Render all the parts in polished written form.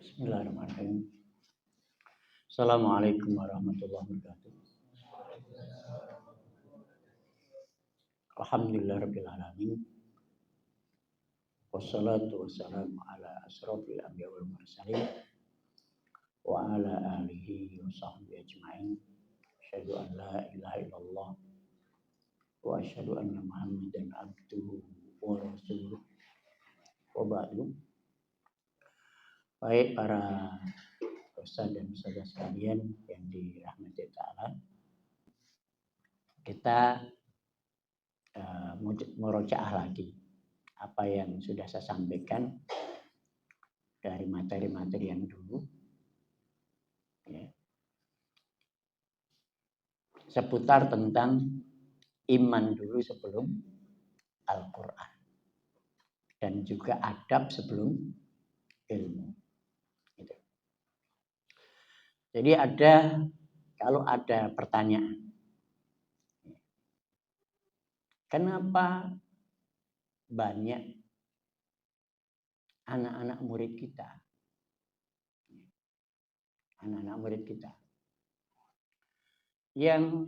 Bismillahirrahmanirrahim. Assalamualaikum warahmatullahi wabarakatuh. Alhamdulillahirabbil alamin. Wassalatu wassalamu ala asrofil anbiya wal mursalin wa ala alihi wa sahbihi ajma'in. Asyhadu an la ilaha illallah wa asyhadu anna Muhammadan abduhu wa rasuluh. Wa ba'du. Baik para ustaz dan ustazah sekalian yang dirahmati ta'ala, kita murojaah lagi apa yang sudah saya sampaikan dari materi-materi yang dulu ya, seputar tentang iman dulu sebelum Al-Quran dan juga adab sebelum ilmu gitu. Jadi kalau ada pertanyaan, kenapa banyak anak-anak murid kita yang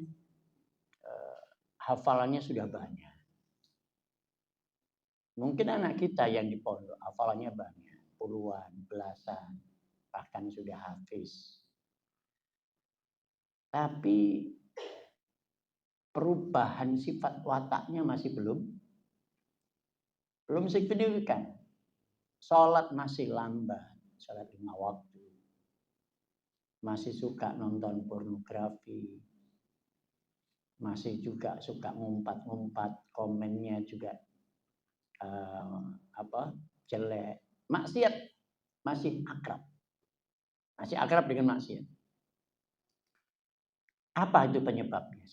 hafalannya sudah banyak. Mungkin anak kita yang di pondok hafalannya banyak, puluhan, belasan, bahkan sudah hafiz. Tapi perubahan sifat wataknya masih belum signifikan. Sholat masih lambat, sholat 5 waktu. Masih suka nonton pornografi. Masih juga suka ngumpat-ngumpat, komennya juga jelek. Maksiat masih akrab dengan maksiat. Apa itu penyebabnya?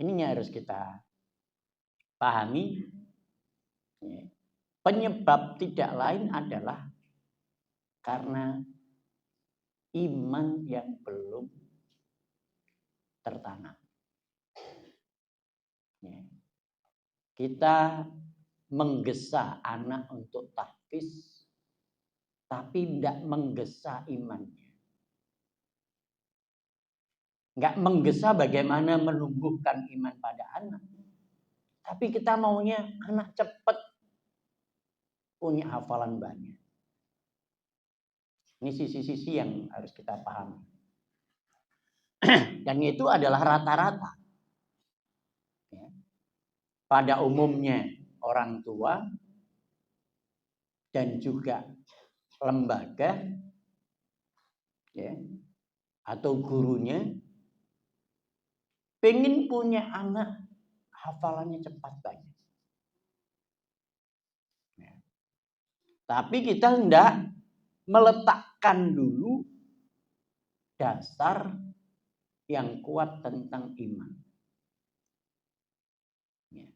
Ini harus kita pahami. Penyebab tidak lain adalah karena iman yang belum tertanam. Kita menggesa anak untuk tahfiz, tapi tidak menggesa imannya. Nggak menggesa bagaimana menumbuhkan iman pada anak. Tapi kita maunya anak cepat punya hafalan banyak. Ini sisi-sisi yang harus kita pahami. Dan itu adalah rata-rata. Ya. Pada umumnya orang tua dan juga lembaga ya, atau gurunya pengen punya anak hafalannya cepat banyak. Ya. Tapi kita hendak meletakkan dulu dasar yang kuat tentang iman. Ya.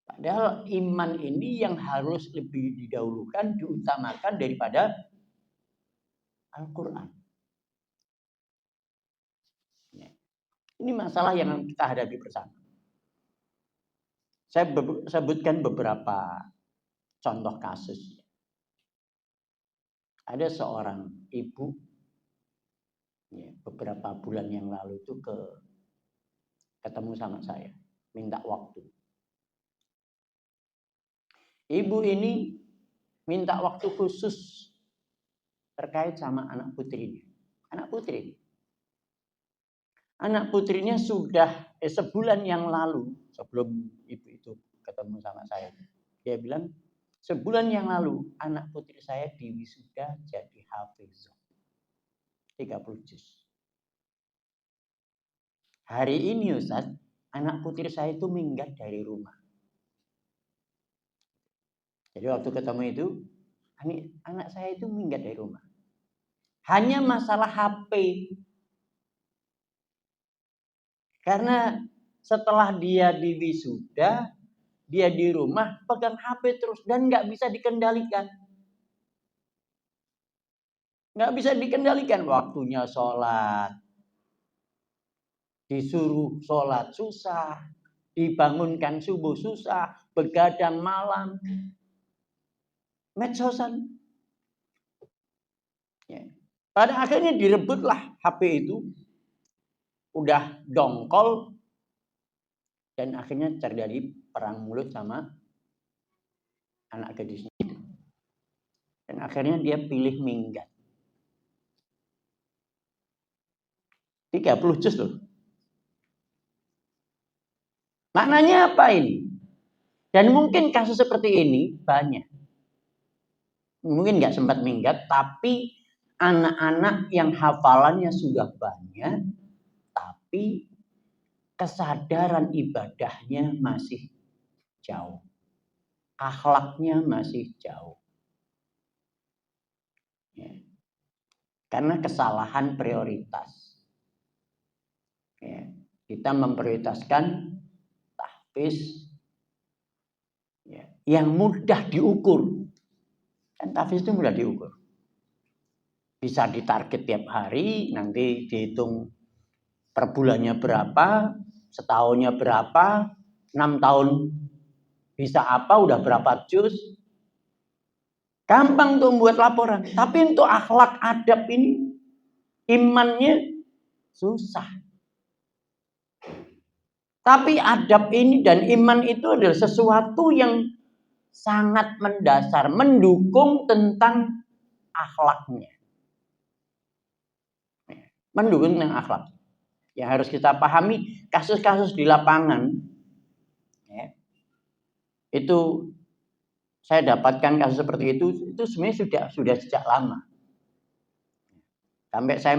Padahal iman ini yang harus lebih didahulukan, diutamakan daripada Al-Quran. Ya. Ini masalah yang kita hadapi bersama. Saya sebutkan beberapa contoh kasus. Ada seorang ibu ya, beberapa bulan yang lalu itu ketemu sama saya, minta waktu. Ibu ini minta waktu khusus terkait sama anak putrinya. Anak putrinya sudah sebulan yang lalu, sebelum ibu itu ketemu sama saya, dia bilang, sebulan yang lalu anak putri saya diwisuda jadi hafizah 30 juz. Hari ini Ustaz, anak putri saya itu minggat dari rumah. Jadi waktu ketemu itu, anak saya itu minggat dari rumah. Hanya masalah HP. Karena setelah dia diwisuda, dia di rumah pegang HP terus dan nggak bisa dikendalikan. Nggak bisa dikendalikan waktunya sholat. Disuruh sholat susah, dibangunkan subuh susah, begadang malam. medsosan. Ya. Pada akhirnya direbutlah HP itu, udah dongkol, dan akhirnya terjadi perang mulut sama anak gadisnya itu. Dan akhirnya dia pilih minggat. 30 juz loh. Maknanya apa ini? Dan mungkin kasus seperti ini banyak. Mungkin nggak sempat minggat, tapi anak-anak yang hafalannya sudah banyak, tapi kesadaran ibadahnya masih jauh. Akhlaknya masih jauh. Ya. Karena kesalahan prioritas. Ya. Kita memprioritaskan tahfiz ya, yang mudah diukur. Kan tahfiz itu mudah diukur. Bisa ditarget tiap hari, nanti dihitung per bulannya berapa, setahunnya berapa, 6 tahun bisa apa, udah berapa juz. Gampang tuh membuat laporan. Tapi untuk akhlak adab ini, imannya susah. Tapi adab ini dan iman itu adalah sesuatu yang sangat mendasar, mendukung tentang akhlaknya. Mendukung tentang akhlak. Yang harus kita pahami, kasus-kasus di lapangan, ya, itu saya dapatkan kasus seperti itu sebenarnya sudah sejak lama. Sampai saya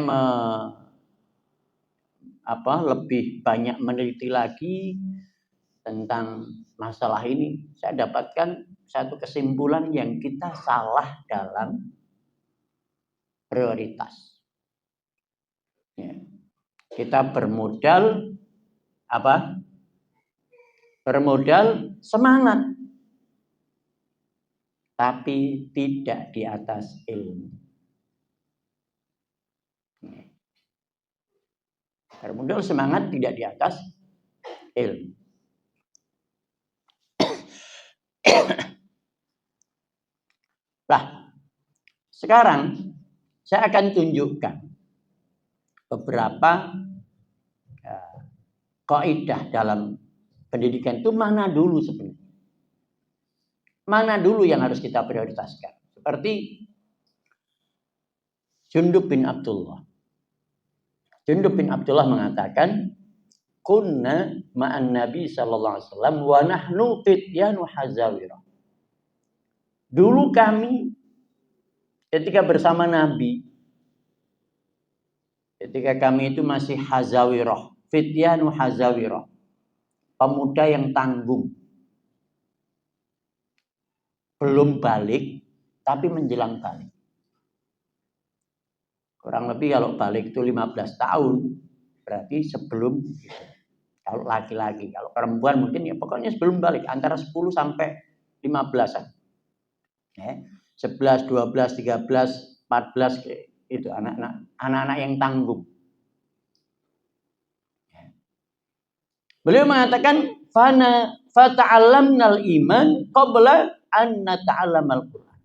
lebih banyak meneliti lagi tentang masalah ini, saya dapatkan satu kesimpulan yang kita salah dalam prioritas. Ya. Kita bermodal apa? Bermodal semangat, tapi tidak di atas ilmu. Bermodal semangat tidak di atas ilmu. Nah, sekarang saya akan tunjukkan beberapa kaidah dalam pendidikan itu mana dulu sebenarnya. Mana dulu yang harus kita prioritaskan. Seperti Jundub bin Abdullah. Jundub bin Abdullah mengatakan, kunna ma'an Nabi sallallahu alaihi wasallam wa nahnu fityanu hazawira. Dulu kami ketika bersama Nabi, ketika kami itu masih hazawirah, fityanu hazawirah, pemuda yang tanggung, belum balik tapi menjelang balik. Kurang lebih kalau balik itu 15 tahun, berarti sebelum gitu. Kalau laki-laki, kalau perempuan mungkin ya pokoknya sebelum balik, antara 10 sampai 15-an. Ya, 11, 12, 13, 14 itu anak-anak yang tanggung. Ya. Beliau mengatakan fata'allamnal iman qabla an nata'allamal Qur'an.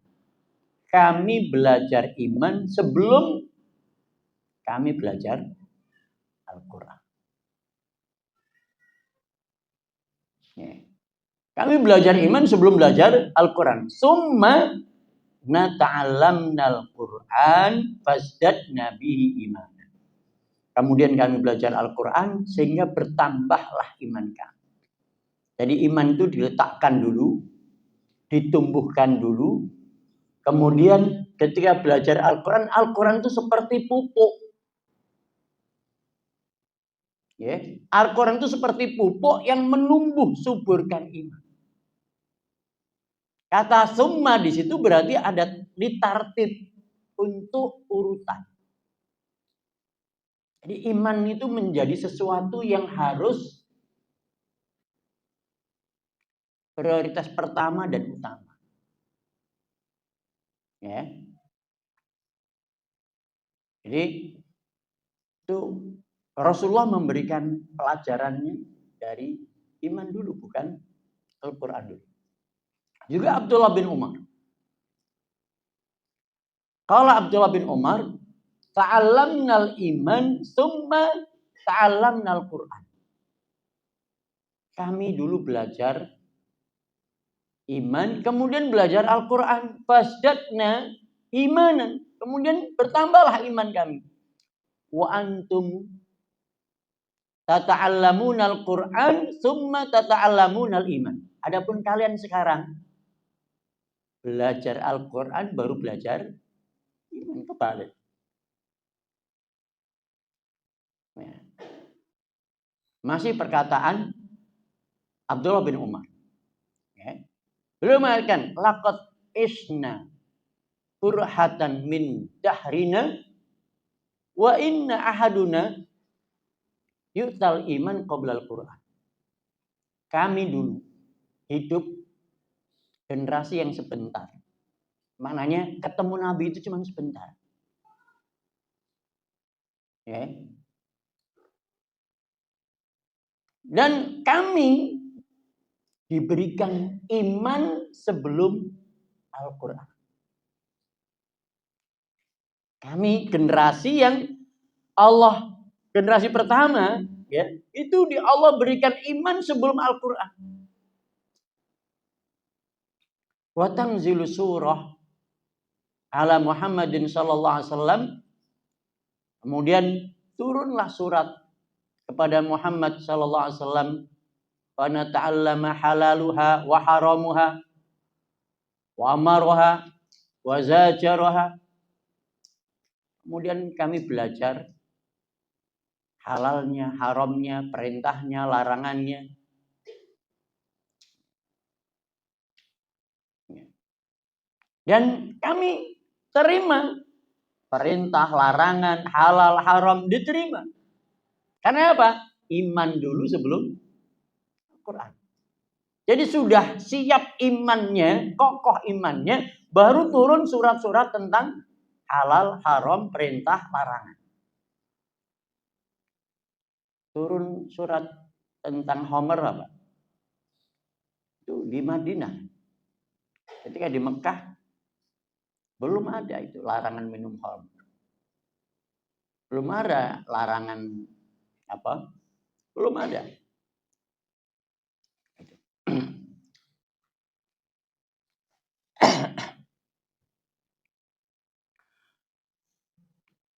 Kami belajar iman sebelum kami belajar Al-Quran. Ya. Kami belajar iman sebelum belajar Al-Quran. Summa nata'allamnal Quran fasdadna bihi iman. Kemudian kami belajar Al-Quran sehingga bertambahlah iman kami. Jadi iman itu diletakkan dulu, ditumbuhkan dulu. Kemudian ketika belajar Al-Quran, Al-Quran itu seperti pupuk. Ya, Al-Quran itu seperti pupuk yang menumbuh suburkan iman. Kata summa di situ berarti ada ditartib untuk urutan. Jadi iman itu menjadi sesuatu yang harus prioritas pertama dan utama. Ya. Jadi itu Rasulullah memberikan pelajarannya dari iman dulu, bukan Al-Quran dulu. Juga Abdullah bin Umar. Qala Abdullah bin Umar, ta'allamnal iman summa ta'allamnal Qur'an. Kami dulu belajar iman, kemudian belajar Al-Qur'an. Fasdatna imanan, kemudian bertambahlah iman kami. Wa antum tata'allamunal Qur'an summa tata'allamunal iman. Adapun kalian sekarang belajar Al-Qur'an baru belajar iman, kebalik. Ya. Masih perkataan Abdullah bin Umar. Ya. Beliau mengatakan, laqad isna burhatan min dahrina wa inna ahaduna yu'tal iman qabla al-Qur'an. Kami dulu hidup generasi yang sebentar. Maknanya ketemu Nabi itu cuma sebentar. Ya. Dan kami diberikan iman sebelum Al-Quran. Kami generasi yang Allah, generasi pertama, ya, itu di Allah berikan iman sebelum Al-Quran. Wa tanzilu surah ala Muhammadin sallallahu alaihi wasallam. Kemudian turunlah surat kepada Muhammad sallallahu alaihi wasallam. Wa nata'allama halaluha wa haramuha wa amaruha wa zajaraha. Kemudian kami belajar halalnya, haramnya, perintahnya, larangannya. Dan kami terima perintah, larangan, halal, haram diterima. Karena apa? Iman dulu sebelum Al-Quran. Jadi sudah siap imannya, kokoh imannya, baru turun surat-surat tentang halal, haram, perintah, larangan. Turun surat tentang Homer apa? Itu di Madinah. Ketika di Mekah belum ada itu larangan minum Homer. Belum ada larangan apa? Belum ada.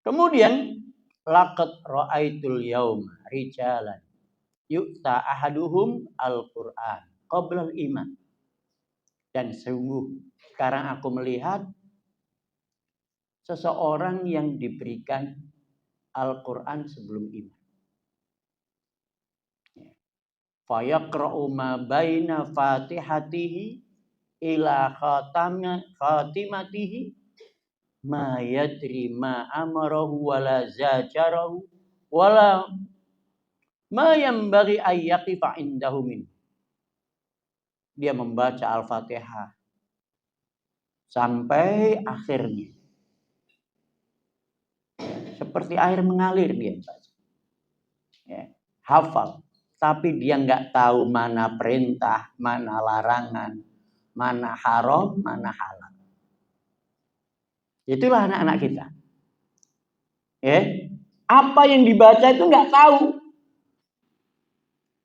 Kemudian laqad ra'aitul yauma rijalan yu'ta ahaduhum al-Qur'an qabla al-iman. Dan sungguh sekarang aku melihat seseorang yang diberikan Al-Qur'an sebelum iman. Fayaqra'u ma baina fatihatihi ila khatimatihi ma yadri ma amarahu wala zajarahu wala ma yanbaghi ay yaqifa indahu min. Dia membaca Al-Fatihah sampai akhirnya. Seperti air mengalir dia baca. Ya, hafal. Tapi dia nggak tahu mana perintah, mana larangan, mana haram, mana halal. Itulah anak-anak kita. Ya, apa yang dibaca itu nggak tahu.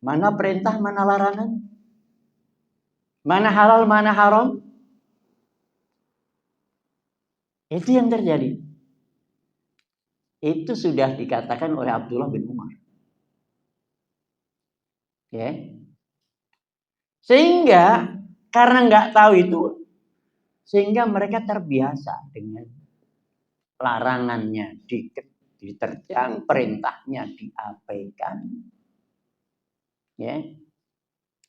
Mana perintah, mana larangan, mana halal, mana haram. Itu yang terjadi. Itu sudah dikatakan oleh Abdullah bin Umar. Ya. Sehingga karena nggak tahu itu, sehingga mereka terbiasa dengan larangannya diterjang, perintahnya diabaikan. Ya.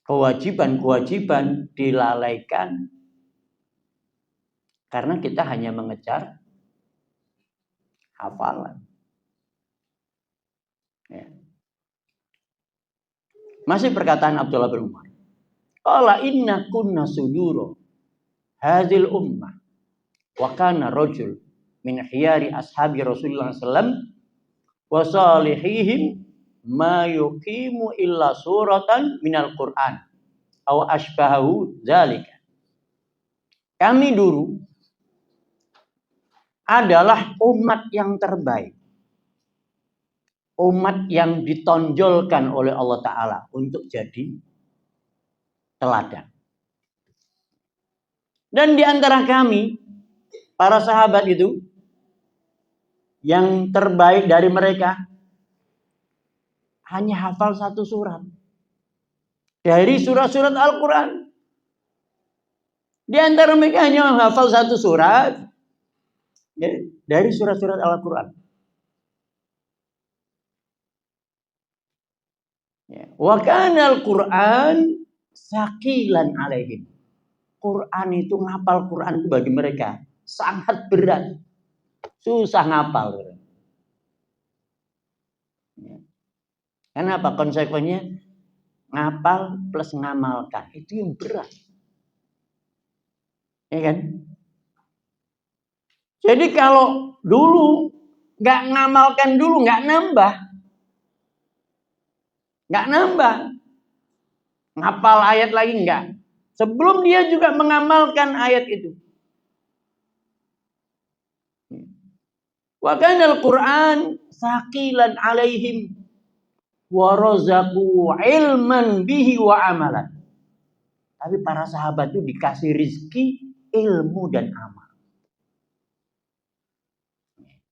Kewajiban-kewajiban dilalaikan. Karena kita hanya mengejar hafalan. Ya. Masih perkataan Abdullah bin Umar. Qala inna kunna suduro hadhil ummah wa kana rajul min khiyari ashabi Rasulullah sallallahu wa salihihim ma yuqimu illa suratan minal Qur'an aw asbahu dzalika. Kami dulu adalah umat yang terbaik. Umat yang ditonjolkan oleh Allah Ta'ala untuk jadi teladan. Dan di antara kami, para sahabat itu, yang terbaik dari mereka hanya hafal satu surat dari surat-surat Al-Quran. Di antara mereka hanya hafal satu surat ya, dari surat-surat Al-Quran. Wa kana al-Quran saqilan alaihim. Quran itu, ngapal Quran itu bagi mereka sangat berat. Susah ngapal. Kenapa? Konsekuensinya ngapal plus ngamalkan. Itu yang berat. Ya kan? Jadi kalau dulu nggak ngamalkan dulu, nggak nambah. Nggak nambah. Ngapal ayat lagi enggak. Sebelum dia juga mengamalkan ayat itu. Wa kana al-Qur'an saqilan alaihim wa razaqu ilman bihi wa amalan. Tapi para sahabat itu dikasih rizki, ilmu dan amal.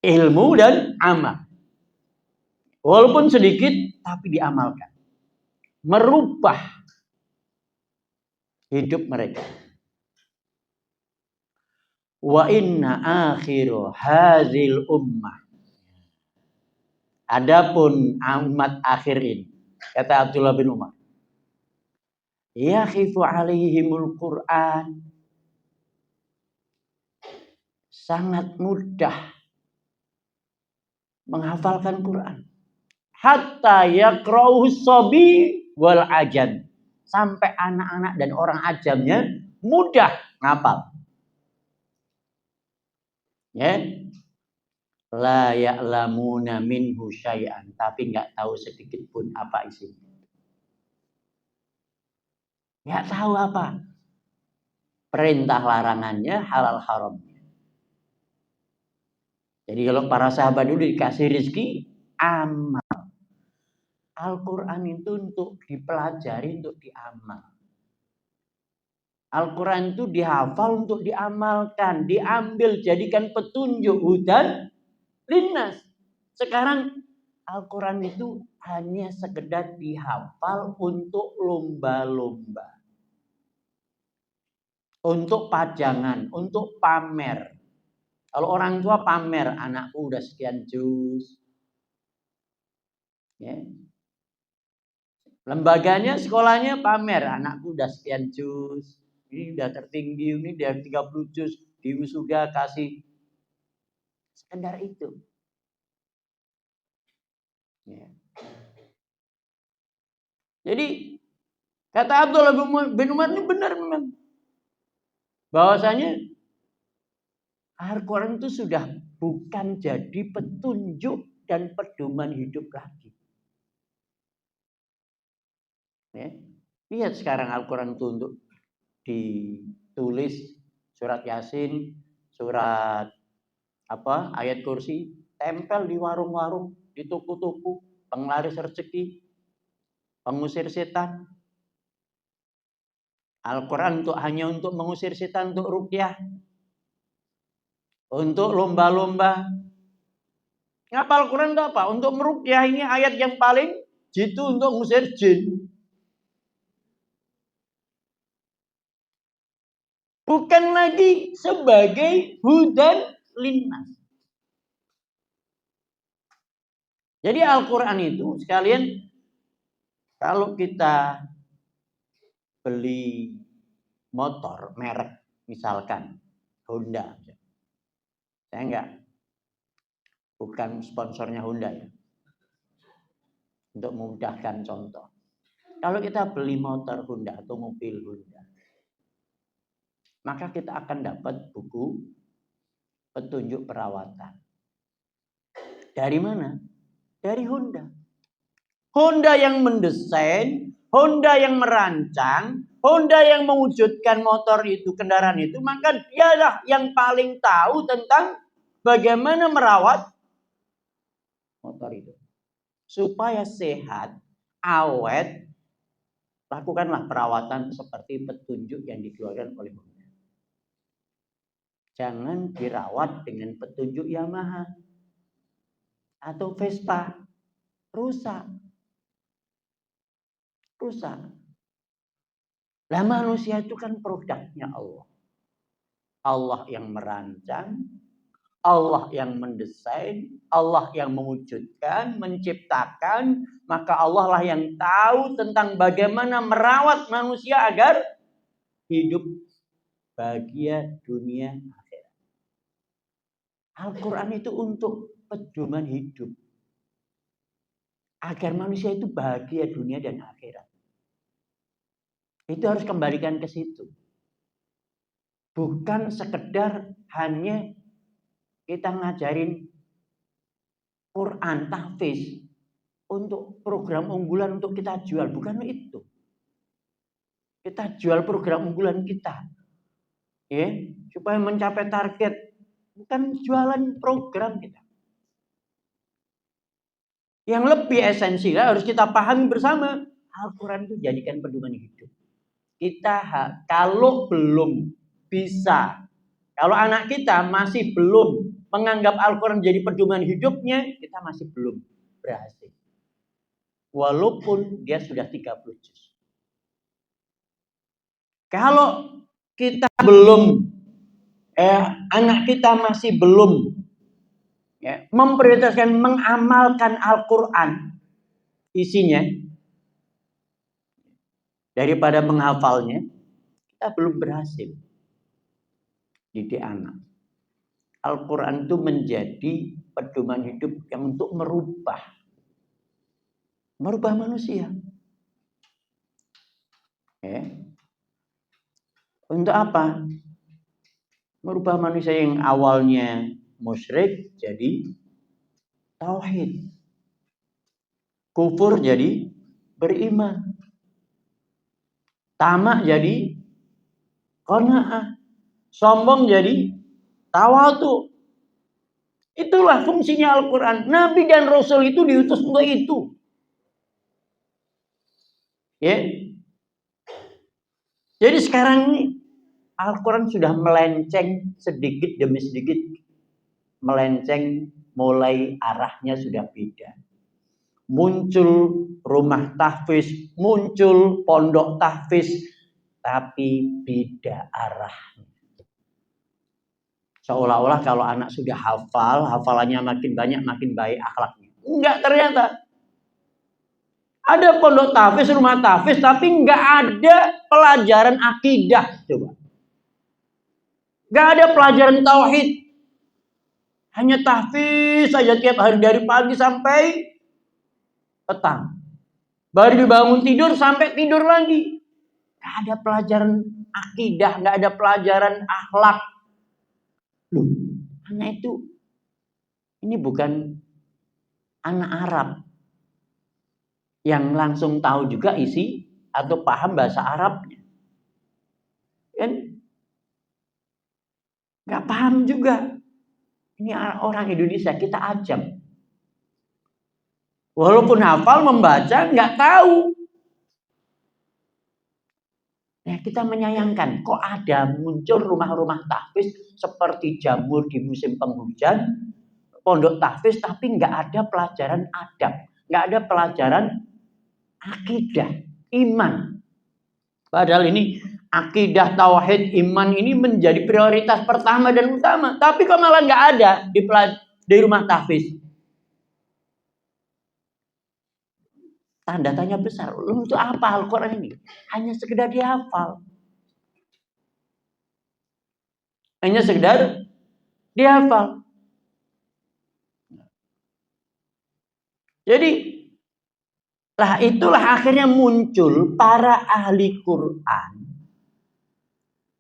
Ilmu dan amal. Walaupun sedikit tapi diamalkan. Merubah hidup mereka. Wa inna akhiru hadzal ummah. Adapun umat akhir ini, kata Abdullah bin Umar, yakhifu alaihimul Qur'an, sangat mudah menghafalkan Quran. Hatta yaqra'uhu shabi wal ajam, sampai anak-anak dan orang ajamnya mudah ngapal. Ya. La ya'lamuna minhu syai'an, tapi enggak tahu sedikit pun apa isinya. Enggak tahu apa. Perintah larangannya, halal haramnya. Jadi kalau para sahabat dulu dikasih rezeki, amal. Al-Quran itu untuk dipelajari, untuk diamal. Al-Quran itu dihafal untuk diamalkan, diambil, jadikan petunjuk, hudan linnas. Sekarang Al-Quran itu hanya sekedar dihafal untuk lomba-lomba. Untuk pajangan, untuk pamer. Kalau orang tua pamer, anakku udah sekian juz. Ya. Lembaganya, sekolahnya pamer, anakku udah sekian juz. Ini udah tertinggi, ini udah 30 juz. Di wisuda kasih. Sekedar itu. Ya. Jadi kata Abdullah bin Umar ini benar memang. Bahwasanya Al-Quran itu sudah bukan jadi petunjuk dan pedoman hidup lagi. Ya. Lihat sekarang Al-Quran itu untuk ditulis surat Yasin, surat ayat kursi, tempel di warung-warung, di toko-toko, penglaris rezeki, pengusir setan. Al-Quran hanya untuk mengusir setan, untuk ruqyah, untuk lomba-lomba. Ngapal Al-Quran itu apa? Untuk meruqyah, ini ayat yang paling jitu untuk mengusir jin. Bukan lagi sebagai hudan linnas. Jadi Al-Quran itu sekalian, kalau kita beli motor merek misalkan Honda, saya bukan sponsornya Honda ya, untuk memudahkan contoh. Kalau kita beli motor Honda atau mobil Honda, maka kita akan dapat buku petunjuk perawatan. Dari mana? Dari Honda. Honda yang mendesain, Honda yang merancang, Honda yang mewujudkan motor itu, kendaraan itu, maka dialah yang paling tahu tentang bagaimana merawat motor itu supaya sehat, awet. Lakukanlah perawatan seperti petunjuk yang dikeluarkan oleh Honda. Jangan dirawat dengan petunjuk Yamaha atau Vespa. Rusak. Lah manusia itu kan produknya Allah. Allah yang merancang, Allah yang mendesain, Allah yang mewujudkan, menciptakan, maka Allah lah yang tahu tentang bagaimana merawat manusia agar hidup bahagia dunia akhirat. Al-Quran itu untuk pedoman hidup. Agar manusia itu bahagia dunia dan akhirat. Itu harus kembalikan ke situ. Bukan sekedar hanya kita ngajarin Quran, tahfiz untuk program unggulan untuk kita jual. Bukan itu. Kita jual program unggulan kita. Ya, supaya mencapai target. Bukan jualan program kita. Yang lebih esensial harus kita pahami bersama. Al-Quran itu jadikan pedoman hidup. Kita kalau belum bisa, kalau anak kita masih belum menganggap Al-Quran jadi pedoman hidupnya, kita masih belum berhasil. Walaupun dia sudah 30 juz. Kalau kita belum, anak kita masih belum memprioritaskan mengamalkan Al-Quran isinya daripada menghafalnya, kita belum berhasil didik anak. Al-Quran itu menjadi pedoman hidup yang untuk merubah manusia. Untuk apa? Merubah manusia yang awalnya musyrik jadi tauhid. Kufur jadi beriman. Tamak jadi qanaah. Sombong jadi tawadu. Itulah fungsinya Al-Quran. Nabi dan Rasul itu diutus untuk itu. Ya. Jadi sekarang ini Al-Quran sudah melenceng sedikit demi sedikit. Melenceng, mulai arahnya sudah beda. Muncul rumah tahfiz, muncul pondok tahfiz, tapi beda arahnya. Seolah-olah kalau anak sudah hafal, hafalannya makin banyak, makin baik akhlaknya. Enggak, ternyata. Ada pondok tahfiz, rumah tahfiz, tapi enggak ada pelajaran akidah. Coba. Enggak ada pelajaran tauhid. Hanya tahfiz saja tiap hari dari pagi sampai petang. Baru dibangun tidur sampai tidur lagi. Enggak ada pelajaran akidah, enggak ada pelajaran akhlak. Loh, anak itu ini bukan anak Arab yang langsung tahu juga isi atau paham bahasa Arabnya. Kan? Nggak paham juga. Ini orang Indonesia, kita ajam. Walaupun hafal membaca, nggak tahu. Nah, kita menyayangkan kok ada muncul rumah-rumah tahfiz seperti jamur di musim penghujan, pondok tahfiz, tapi nggak ada pelajaran adab, nggak ada pelajaran akidah, iman. Padahal ini akidah, tauhid, iman ini menjadi prioritas pertama dan utama. Tapi kok malah nggak ada di rumah tahfiz. Tanda tanya besar. Untuk apa Al-Quran ini? Hanya sekedar dihafal. Hanya sekedar dihafal. Jadi, itulah akhirnya muncul para ahli Quran.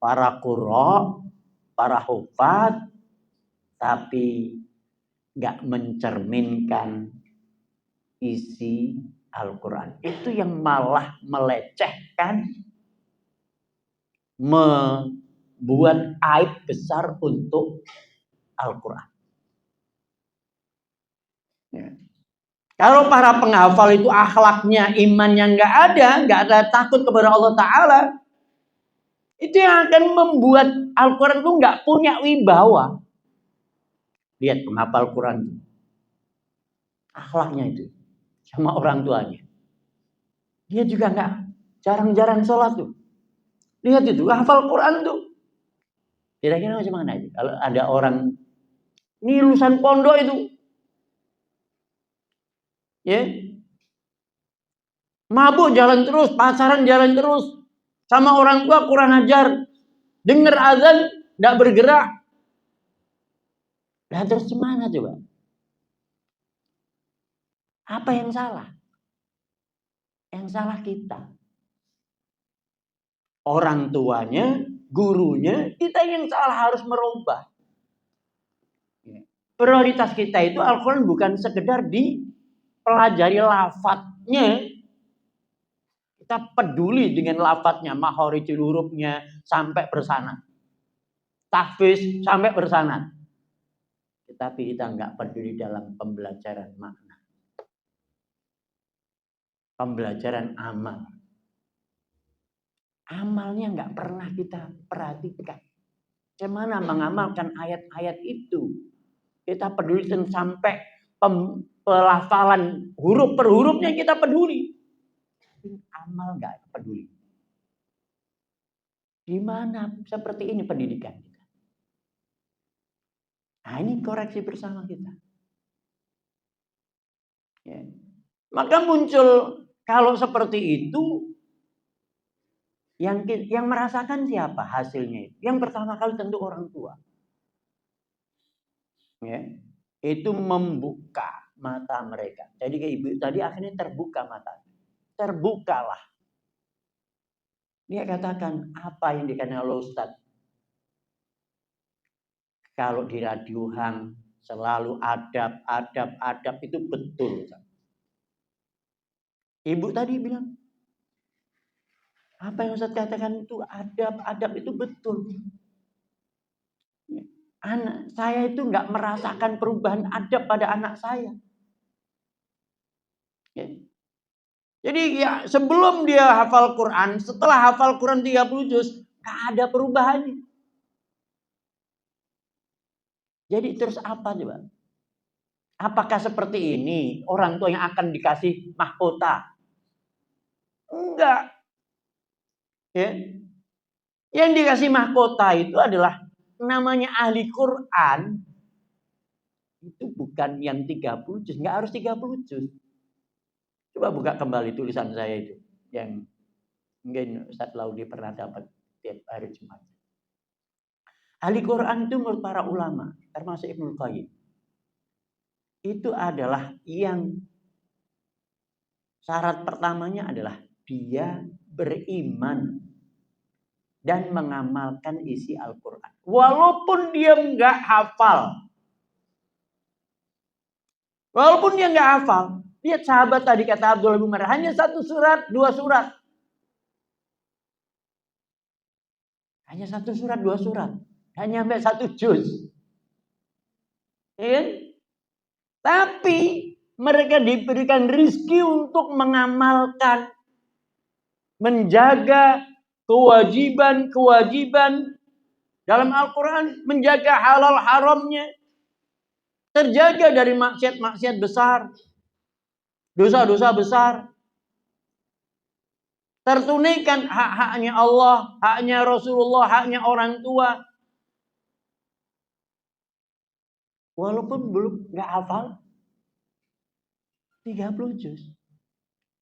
Para qurra, para hufad, tapi nggak mencerminkan isi Al-Quran. Itu yang malah melecehkan, membuat aib besar untuk Al-Quran. Ya. Kalau para penghafal itu akhlaknya, imannya nggak ada takut kepada Allah Ta'ala, itu yang akan membuat Al-Quran itu nggak punya wibawa. Lihat penghafal Quran itu, akhlaknya itu sama orang tuanya. Dia juga nggak jarang-jarang sholat tuh. Lihat itu, hafal Quran tuh. Kira-kira macam mana itu? Kalau ada orang ini lulusan pondok itu, ya, mabuk jalan terus, pacaran jalan terus, sama orang tua kurang ajar, dengar azan nggak bergerak. Nah terus gimana coba? Apa yang salah? Yang salah kita. Orang tuanya, gurunya, kita yang salah harus merubah. Prioritas kita itu Al-Quran bukan sekedar dipelajari lafadznya. Kita peduli dengan lafadznya, makhorijul hurufnya sampai bersanad. Tahfiz sampai bersanad. Tetapi kita nggak peduli dalam pembelajaran makna. Pembelajaran amal. Amalnya nggak pernah kita perhatikan. Bagaimana mengamalkan ayat-ayat itu? Kita peduli sampai pelafalan huruf per hurufnya kita peduli. Amal nggak peduli. Di mana seperti ini pendidikan kita? Nah ini koreksi bersama kita. Ya. Maka muncul kalau seperti itu, yang merasakan siapa hasilnya? Yang pertama kali tentu orang tua. Ya. Itu membuka mata mereka. Jadi kayak ibu tadi akhirnya terbuka mata. Terbukalah. Dia katakan apa yang dikatakan oleh Ustaz. Kalau di Radio Hang selalu adab itu betul. Ibu tadi bilang apa yang Ustaz katakan itu adab itu betul. Anak saya itu nggak merasakan perubahan adab pada anak saya. Jadi ya sebelum dia hafal Quran, setelah hafal Quran 30 juz, nggak ada perubahannya. Jadi terus apa coba? Apakah seperti ini orang tua yang akan dikasih mahkota? Enggak. Ya. Yang dikasih mahkota itu adalah namanya ahli Quran. Itu bukan yang 30 juz, nggak harus 30 juz. Coba buka kembali tulisan saya itu yang mungkin Ustaz Laudi pernah dapat tiap hari Jumat. Ahli Quran itu menurut para ulama, termasuk Ibnu Qayyim, itu adalah yang syarat pertamanya adalah dia beriman dan mengamalkan isi Al-Quran. Walaupun dia nggak hafal. Walaupun dia nggak hafal. Lihat sahabat tadi kata Abdullah bin Umar, hanya 1 surat, 2 surat. Hanya 1 surat, 2 surat. Hanya sampai 1 juz. Ya? Tapi mereka diberikan rizki untuk mengamalkan, menjaga kewajiban dalam Al-Quran, menjaga halal haramnya, terjaga dari maksiat-maksiat besar, dosa-dosa besar, tertunaikan hak-haknya Allah, haknya Rasulullah, haknya orang tua. Walaupun belum nggak hafal 30 juz.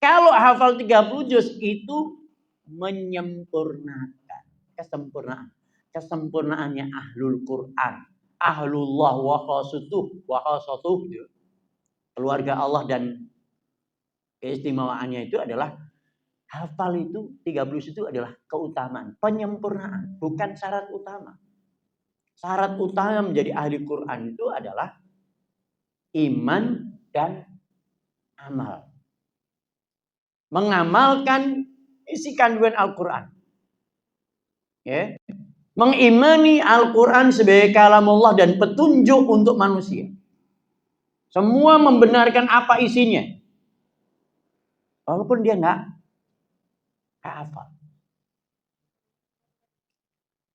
Kalau hafal 30 juz itu menyempurnakan kesempurnaannya ahlul Quran, ahlullah wa khasatuh, keluarga Allah, dan keistimewaannya itu adalah hafal itu 30 juz itu adalah keutamaan, penyempurnaan, bukan syarat utama. Syarat utama menjadi ahli Quran itu adalah iman dan amal. Mengamalkan isi kandungan Al-Quran. Ya. Mengimani Al-Quran sebagai kalamullah dan petunjuk untuk manusia. Semua membenarkan apa isinya. Walaupun dia nggak hafal.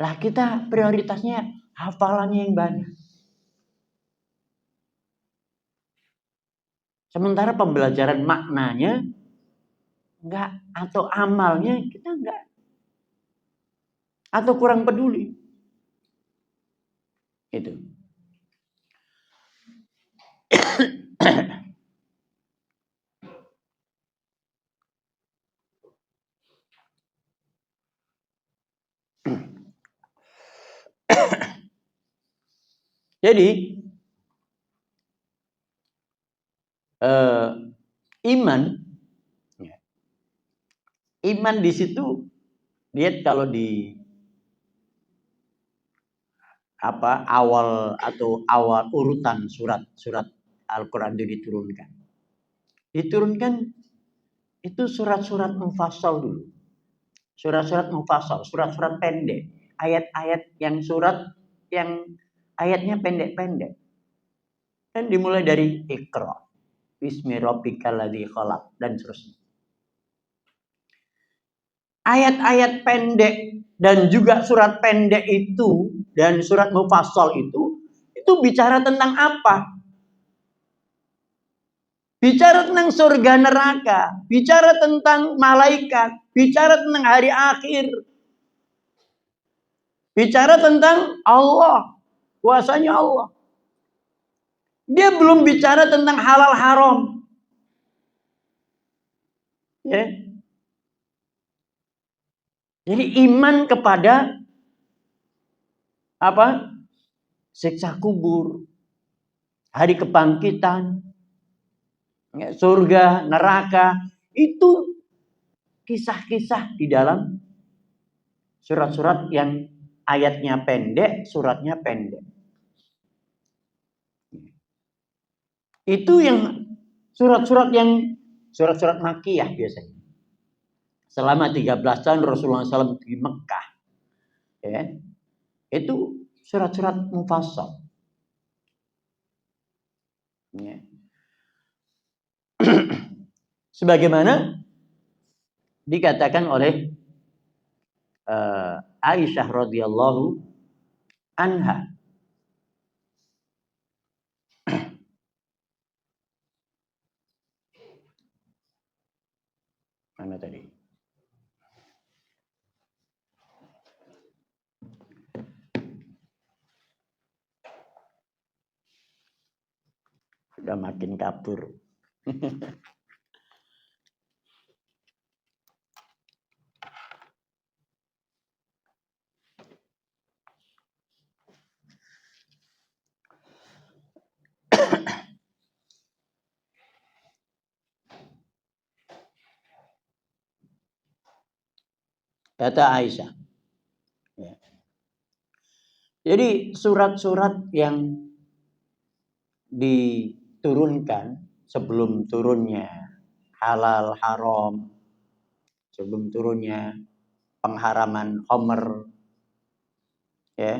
Lah kita prioritasnya hafalannya yang banyak. Sementara pembelajaran maknanya enggak, atau amalnya kita enggak, atau kurang peduli. Itu. Jadi iman di situ, lihat kalau di awal urutan surat Al-Quran itu diturunkan itu surat-surat mufassal dulu, surat-surat mufassal, surat-surat pendek, ayat-ayat yang ayatnya pendek-pendek, dan dimulai dari Iqra bismi rabbikal ladzi khalaq dan seterusnya. Ayat-ayat pendek dan juga surat pendek itu dan surat mufassal itu bicara tentang apa? Bicara tentang surga neraka, bicara tentang malaikat, bicara tentang hari akhir, bicara tentang Allah, kuasanya Allah. Dia belum bicara tentang halal haram. Ya. Jadi iman kepada siksa kubur, hari kebangkitan, surga, neraka, itu kisah-kisah di dalam surat-surat yang ayatnya pendek, suratnya pendek. Itu yang surat-surat Makkiyah biasanya. Selama 13 tahun Rasulullah SAW di Mekah, ya, itu surat-surat mufassal. Ya. Sebagaimana dikatakan oleh Aisyah radhiyallahu anha. Mana tadi? Sudah makin kabur. Kata Aisyah. Ya. Jadi surat-surat yang diturunkan sebelum turunnya halal haram, sebelum turunnya pengharaman khamr, ya,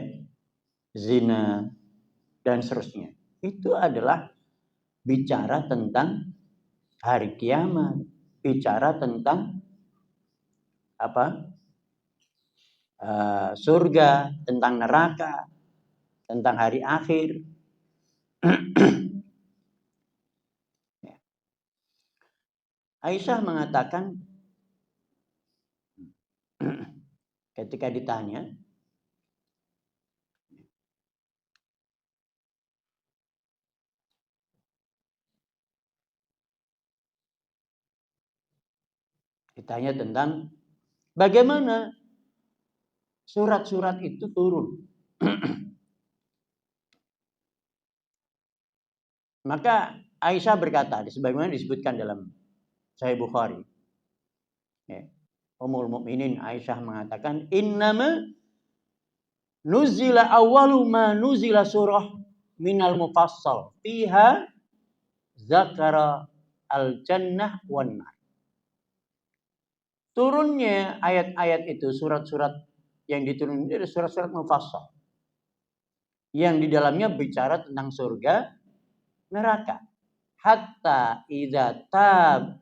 zina dan seterusnya, itu adalah bicara tentang hari kiamat, bicara tentang surga, tentang neraka, tentang hari akhir. Aisyah mengatakan ketika ditanya, tentang bagaimana surat-surat itu turun. Maka Aisyah berkata, sebagaimana disebutkan dalam Sahih Bukhari, ya, Ummul Mukminin Aisyah mengatakan, innama nuzila awwalu ma nuzila surah minal mufassal fiha zakara al-jannah wan nar. Turunnya ayat-ayat itu, surat-surat yang diturunkan itu surat-surat mufassal yang di dalamnya bicara tentang surga neraka. Hatta idza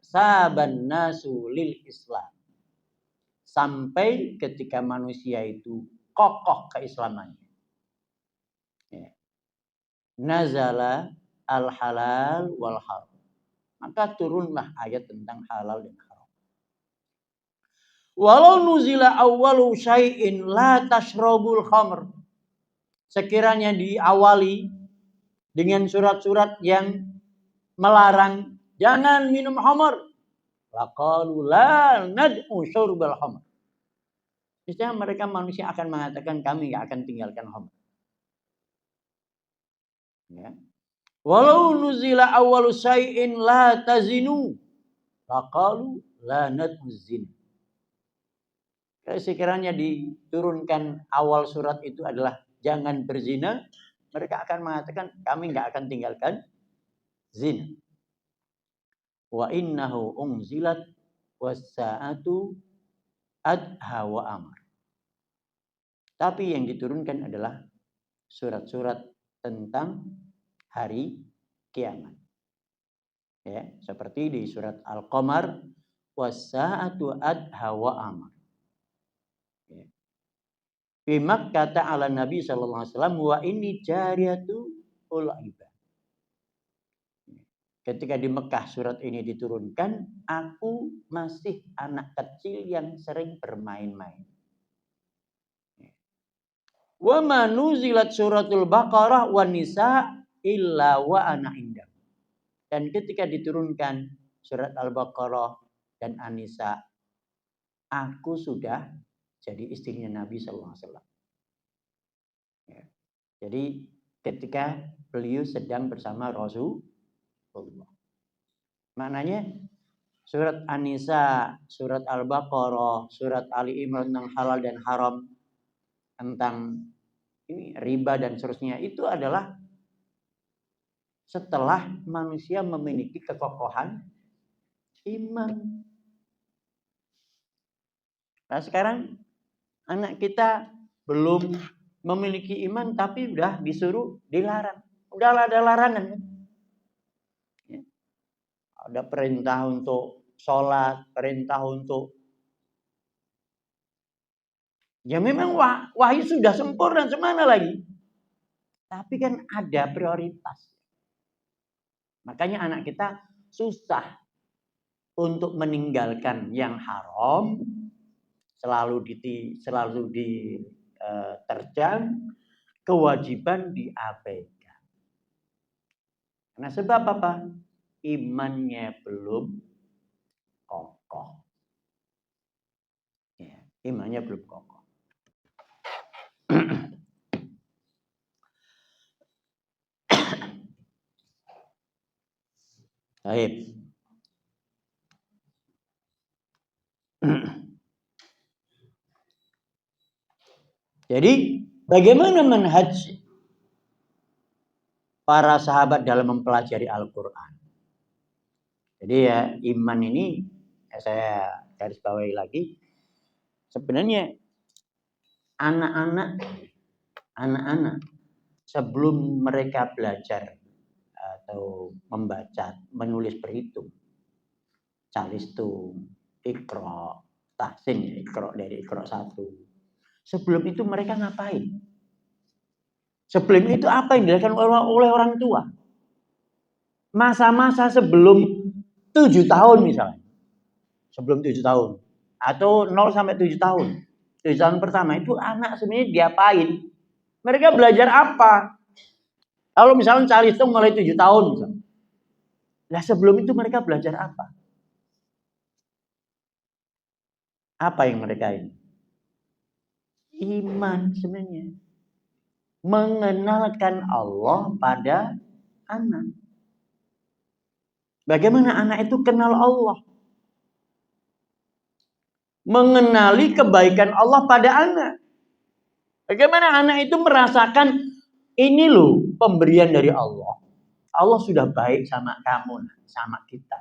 saban nasu lil Islam. Sampai ketika manusia itu kokoh keislamannya. Ya. Nazala al-halal wal haram. Maka turunlah ayat tentang halal dan haram. Walau nuzila awwalu syai'in la tashrabul khamr. Sekiranya diawali dengan surat-surat yang melarang jangan minum khamr, laqalu la nad'u syurbal khamr. Misalnya mereka manusia akan mengatakan kami enggak akan tinggalkan khamr. Ya. Walau nuzila awwalu syai'in la tazinu, laqalu la nad'u zina. Sekiranya diturunkan awal surat itu adalah jangan berzina, mereka akan mengatakan kami enggak akan tinggalkan zina. Wa innahu unzilat was-sa'atu adha wa amar. Tapi yang diturunkan adalah surat-surat tentang hari kiamat. Ya, seperti di surat Al-Qamar was-sa'atu adha wa amar. Fi Makkah ala Nabi sallallahu alaihi wasallam wa inni jariyatu ulaiba. Ketika di Mekah surat ini diturunkan, aku masih anak kecil yang sering bermain-main. Wa ma nuzilat suratul Baqarah wan Nisa illa wa ana indah. Dan ketika diturunkan surat Al-Baqarah dan An-Nisa, aku sudah jadi istrinya Nabi sallallahu alaihi wasallam. Ya. Jadi ketika beliau sedang bersama Rasulullah. Maknanya surat An-Nisa, surat Al-Baqarah, surat Ali Imran tentang halal dan haram, tentang ini riba dan seterusnya, itu adalah setelah manusia memiliki kekokohan iman. Nah sekarang anak kita belum memiliki iman tapi udah disuruh dilarang. Udah ada larangan. Ya. Ada perintah untuk sholat, perintah untuk ya memang wahyu sudah sempurna, semana lagi. Tapi kan ada prioritas. Makanya anak kita susah untuk meninggalkan yang haram, selalu diterjang, kewajiban diabaikan. Karena sebab apa? Imannya belum kokoh. Ya, imannya belum kokoh. Baik. Jadi bagaimana manhaj para sahabat dalam mempelajari Al-Quran? Jadi ya iman ini saya garis bawahi lagi. Sebenarnya anak-anak sebelum mereka belajar atau membaca, menulis, berhitung, calistung, Iqra, tahsin, Iqra dari Iqra 1. Sebelum itu mereka ngapain? Sebelum itu apa yang dilakukan oleh orang tua? Masa-masa sebelum 7 tahun misalnya. Sebelum 7 tahun. Atau 0 sampai 7 tahun. 7 tahun pertama itu anak sebenarnya diapain? Mereka belajar apa? Kalau misalnya calistung mulai 7 tahun misalnya. Nah sebelum itu mereka belajar apa? Apa yang mereka ini? Iman sebenarnya. Mengenalkan Allah pada anak. Bagaimana anak itu kenal Allah? Mengenali kebaikan Allah pada anak. Bagaimana anak itu merasakan ini loh pemberian dari Allah. Allah sudah baik sama kamu, sama kita.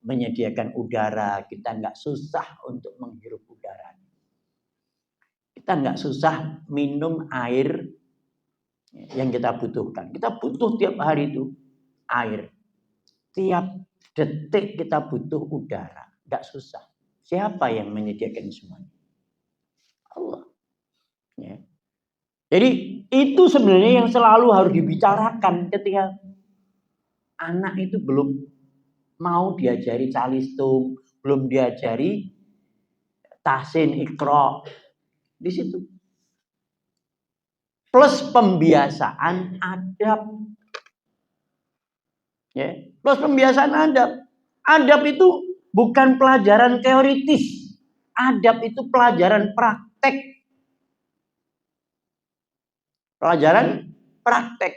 Menyediakan udara, kita nggak susah untuk menghirup udara. Kita nggak susah minum air yang kita butuhkan. Kita butuh tiap hari itu. air. Tiap detik kita butuh udara. Nggak susah. Siapa yang menyediakan semuanya? Allah. Ya. Jadi itu sebenarnya yang selalu harus dibicarakan ketika anak itu belum mau diajari calistung, belum diajari tahsin, iqra. Di situ. Plus pembiasaan adab. Ya. Plus pembiasaan adab. Adab itu bukan pelajaran teoritis. Adab itu pelajaran praktek. Pelajaran praktek.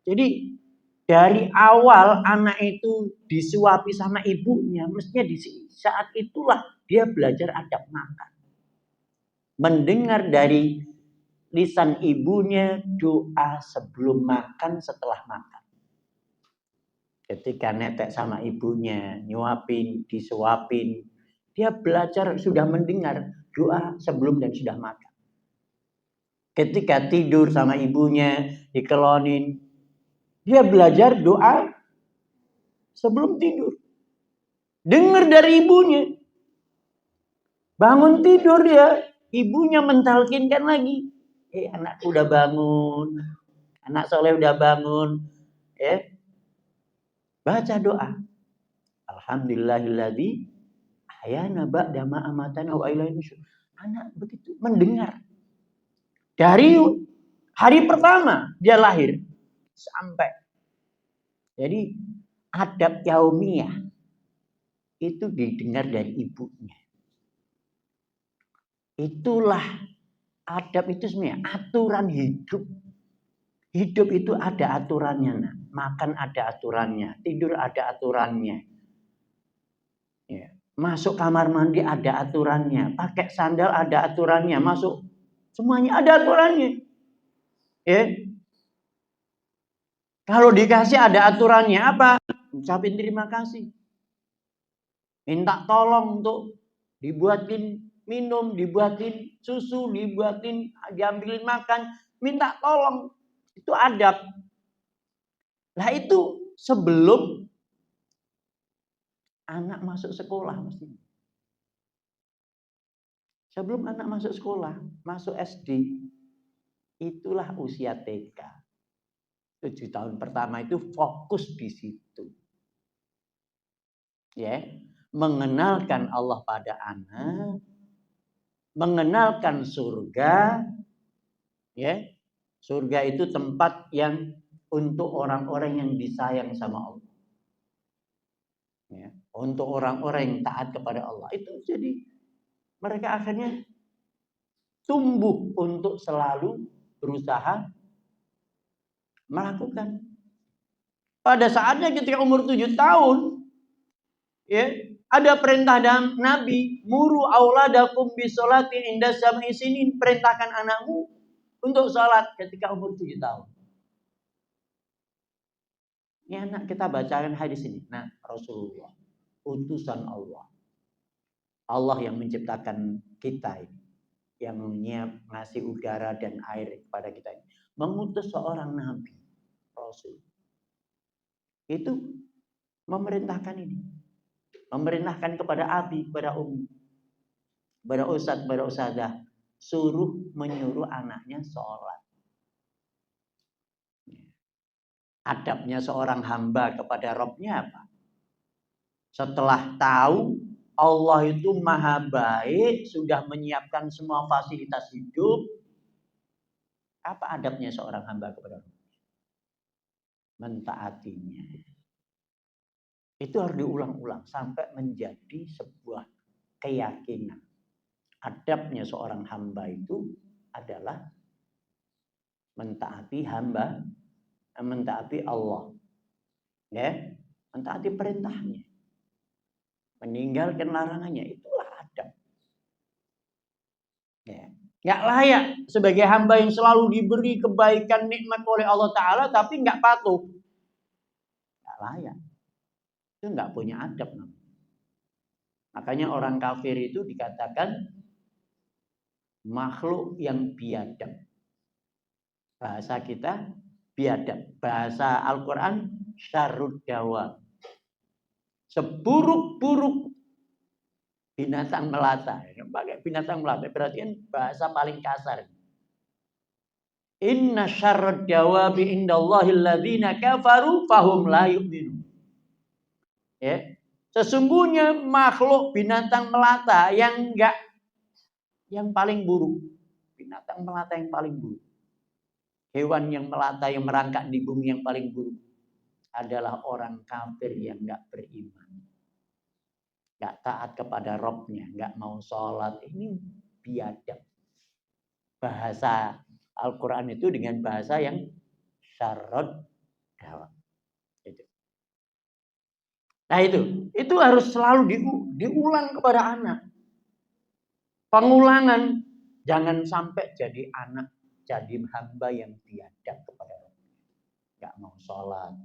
Jadi dari awal anak itu disuapi sama ibunya, mestinya di saat itulah dia belajar adab makan. Mendengar dari lisan ibunya doa sebelum makan, setelah makan. Ketika netek sama ibunya nyuapin, disuapin, dia belajar sudah mendengar doa sebelum dan sudah makan. Ketika tidur sama ibunya dikelonin, dia belajar doa sebelum tidur. Dengar dari ibunya. Bangun tidur dia, ibunya mentalkinkan lagi. Anakku udah bangun. Anak soleh udah bangun. Baca doa. Alhamdulillahilladzi ahyana ba'da ma amatana wa ilaihi nusyur. Anak begitu mendengar. Dari hari pertama dia lahir sampai. Jadi adab yaumiyah itu didengar dari ibunya. Itulah adab itu sebenarnya aturan hidup. Hidup itu ada aturannya, nak. Makan ada aturannya, tidur ada aturannya. Ya. Masuk kamar mandi ada aturannya, pakai sandal ada aturannya, masuk semuanya ada aturannya. Ya. Kalau dikasih ada aturannya apa? Ucapin terima kasih. Minta tolong untuk dibuatin minum, dibuatin susu, diambilin makan, minta tolong. Itu adab. Nah itu sebelum anak masuk sekolah mestinya. Sebelum anak masuk sekolah, masuk SD, itulah usia TK. 7 tahun pertama itu fokus di situ. Ya, mengenalkan Allah pada anak, mengenalkan surga. Ya, surga itu tempat yang untuk orang-orang yang disayang sama Allah. Ya, untuk orang-orang yang taat kepada Allah. Itu jadi mereka akhirnya tumbuh untuk selalu berusaha melakukan. Pada saatnya ketika umur 7 tahun, ya, ada perintah Nabi, muru auladakum bisolati inda sab'i sinin, perintahkan anakmu untuk sholat ketika umur 7 tahun. Ini anak kita bacakan hadis ini. Nah, Rasulullah, utusan Allah. Allah yang menciptakan kita ini, yang ngasih udara dan air kepada kita ini, mengutus seorang nabi, rasul. Itu memerintahkan ini. Memerintahkan kepada abi, kepada umi, kepada ustadz, kepada ustadzah, suruh menyuruh anaknya sholat. Adabnya seorang hamba kepada Rabbnya apa? Setelah tahu Allah itu maha baik, sudah menyiapkan semua fasilitas hidup, apa adabnya seorang hamba kepada Rabbnya? Mentaatinya. Itu harus diulang-ulang sampai menjadi sebuah keyakinan. Adabnya seorang hamba itu adalah mentaati hamba, mentaati Allah. Ya, mentaati perintahnya. Meninggalkan larangannya, itulah adab. Ya. Nggak layak sebagai hamba yang selalu diberi kebaikan nikmat oleh Allah Ta'ala tapi nggak patuh. Nggak layak. Itu nggak punya adab namanya. Makanya orang kafir itu dikatakan makhluk yang biadab. Bahasa kita biadab. Bahasa Al-Quran syarrud dawa. Seburuk-buruk binatang melata. Pakai binatang melata berarti kan bahasa paling kasar. Inna syarrad dawabi indallahi alladzina kafaru fahum la yu'minun. Ya. Sesungguhnya makhluk binatang melata yang paling buruk. Binatang melata yang paling buruk. Hewan yang melata yang merangkak di bumi yang paling buruk adalah orang kafir yang enggak beriman. Enggak taat kepada Rabb-nya, enggak mau sholat. Ini biadab. Bahasa Al-Quran itu dengan bahasa yang syarrod dawa. Nah itu harus selalu diulang kepada anak. Pengulangan, jangan sampai jadi anak, jadi hamba yang biadab kepada Allah. Gak mau sholat.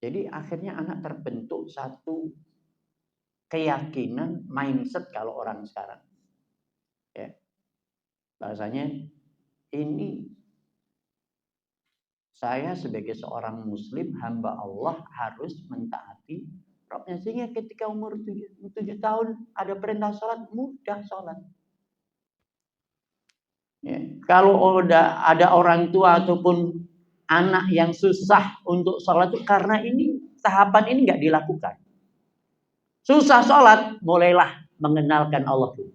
Jadi akhirnya anak terbentuk satu keyakinan, mindset kalau orang sekarang. Ya. Bahasanya ini saya sebagai seorang muslim, hamba Allah harus mentaati Rabbnya. Sehingga ketika umur 7 tahun ada perintah sholat, mudah sholat. Ya. Kalau ada orang tua ataupun anak yang susah untuk sholat itu karena ini tahapan ini nggak dilakukan. Susah sholat, mulailah mengenalkan Allah dulu.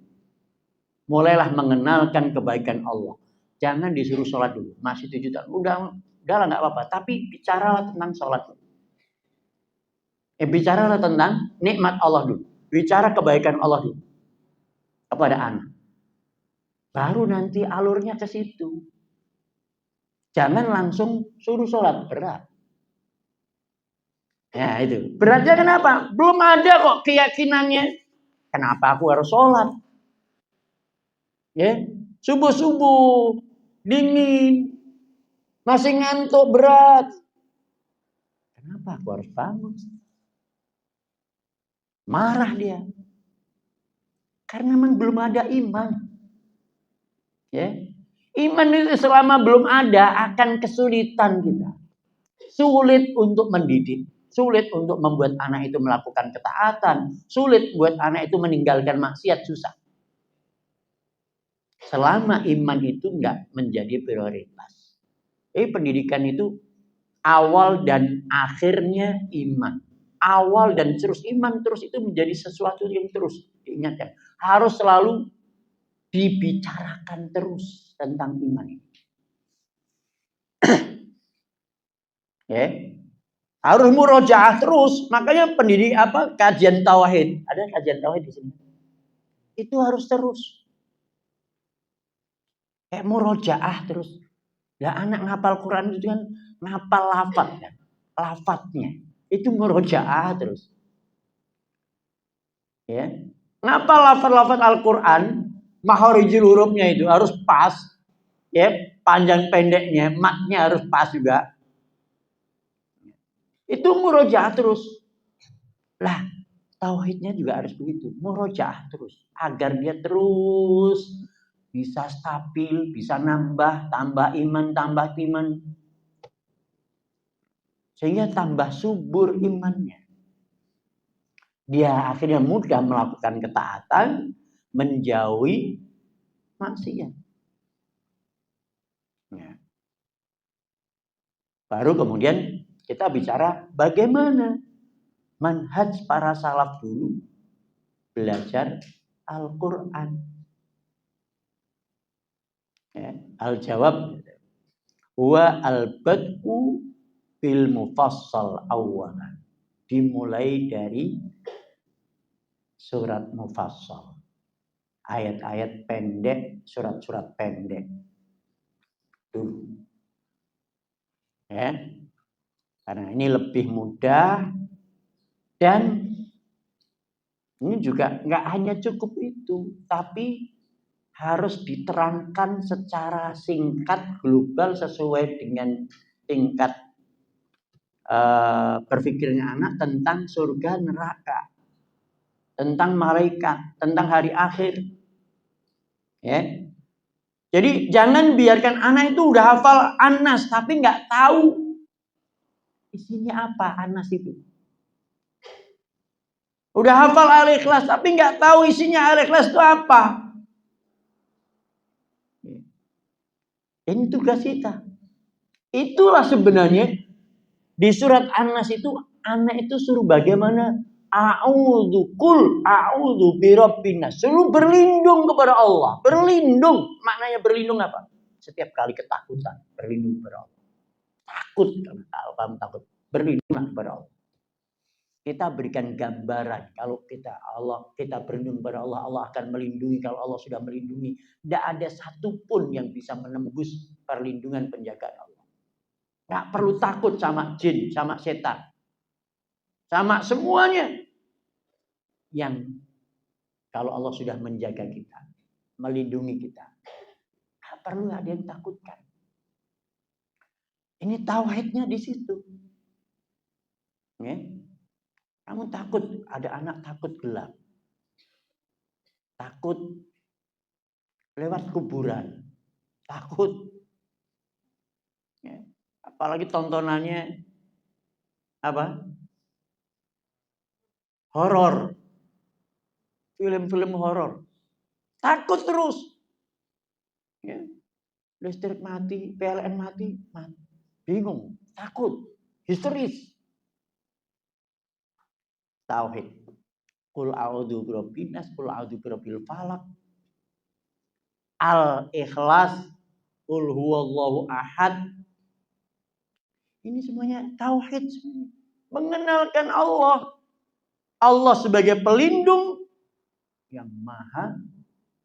Mulailah mengenalkan kebaikan Allah. Jangan disuruh sholat dulu. Masih 7 tahun. Udahlah nggak apa-apa. Tapi bicaralah tentang sholat. Bicaralah tentang nikmat Allah dulu. Bicara kebaikan Allah dulu. Kepada anak. Baru nanti alurnya ke situ. Jangan langsung suruh sholat. Berat. Ya itu. Beratnya kenapa? Belum ada kok keyakinannya. Kenapa aku harus sholat? Ya, subuh-subuh, dingin, masih ngantuk berat. Kenapa aku harus bangun? Marah dia. Karena memang belum ada iman. Ya. Iman itu selama belum ada akan kesulitan kita. Sulit untuk mendidik. Sulit untuk membuat anak itu melakukan ketaatan. Sulit buat anak itu meninggalkan maksiat, susah. Selama iman itu enggak menjadi prioritas. Pendidikan itu awal dan akhirnya iman. Awal dan terus iman terus itu menjadi sesuatu yang terus diingatkan. Harus selalu dibicarakan terus tentang iman ini. Ya. Harus murojaah terus. Makanya kajian tauhid. Ada kajian tauhid di sini. Itu harus terus. Kayak murojaah terus. Ya anak ngapal Quran itu kan ngapal lafaz kan. Lafaznya. Itu murojaah terus. Ya. Ngapal lafaz-lafaz Al-Quran, makharijul hurufnya itu harus pas. Ya, panjang pendeknya, matnya harus pas juga. Itu murojaah terus. Lah, tauhidnya juga harus begitu, murojaah terus agar dia terus bisa stabil, bisa tambah iman, sehingga tambah subur imannya. Dia akhirnya mudah melakukan ketaatan, menjauhi maksiat. Ya. Baru kemudian kita bicara bagaimana manhaj para salaf dulu belajar Al-Quran. Ya, al-jawab huwa al-bad'u bil mufassal awalan. Dimulai dari surat mufassal. Ayat-ayat pendek, surat-surat pendek. Dulu. Ya. Karena ini lebih mudah dan ini juga nggak hanya cukup itu, tapi harus diterangkan secara singkat global sesuai dengan tingkat berpikirnya anak tentang surga neraka, tentang malaikat, tentang hari akhir. Ya. Jadi jangan biarkan anak itu udah hafal An-Nas tapi nggak tahu Isinya apa Anas itu? Udah hafal Al-Ikhlas tapi nggak tahu isinya Al-Ikhlas itu apa. Ini tugas kita. Itulah sebenarnya di surat An-Nas itu anak itu suruh bagaimana a'udzu birabbin nas. Suruh berlindung kepada Allah. Berlindung. Maknanya berlindung apa? Setiap kali ketakutan, berlindung kepada Allah. Takut kalau kamu takut, berlindunglah kepada Allah. Kita berikan gambaran kalau kita berlindung kepada Allah, Allah akan melindungi. Kalau Allah sudah melindungi, tidak ada satupun yang bisa menembus perlindungan penjagaan Allah. Nggak perlu takut sama jin, sama setan, sama semuanya. Yang kalau Allah sudah menjaga kita, melindungi kita, nggak perlu ada yang takutkan. Ini tauhidnya di situ. Ya. Kamu takut, ada anak takut gelap. Takut lewat kuburan. Takut. Ya. Apalagi tontonannya apa? Horor. Film-film horor. Takut terus. Ya. Listrik mati, PLN mati. Bingung, takut, histeris. Tauhid. Qul a'udzu birabbin nas, qul a'udzu birabbil falaq. Al-Ikhlas, qul huwallahu ahad. Ini semuanya tauhid. Mengenalkan Allah. Allah sebagai pelindung yang maha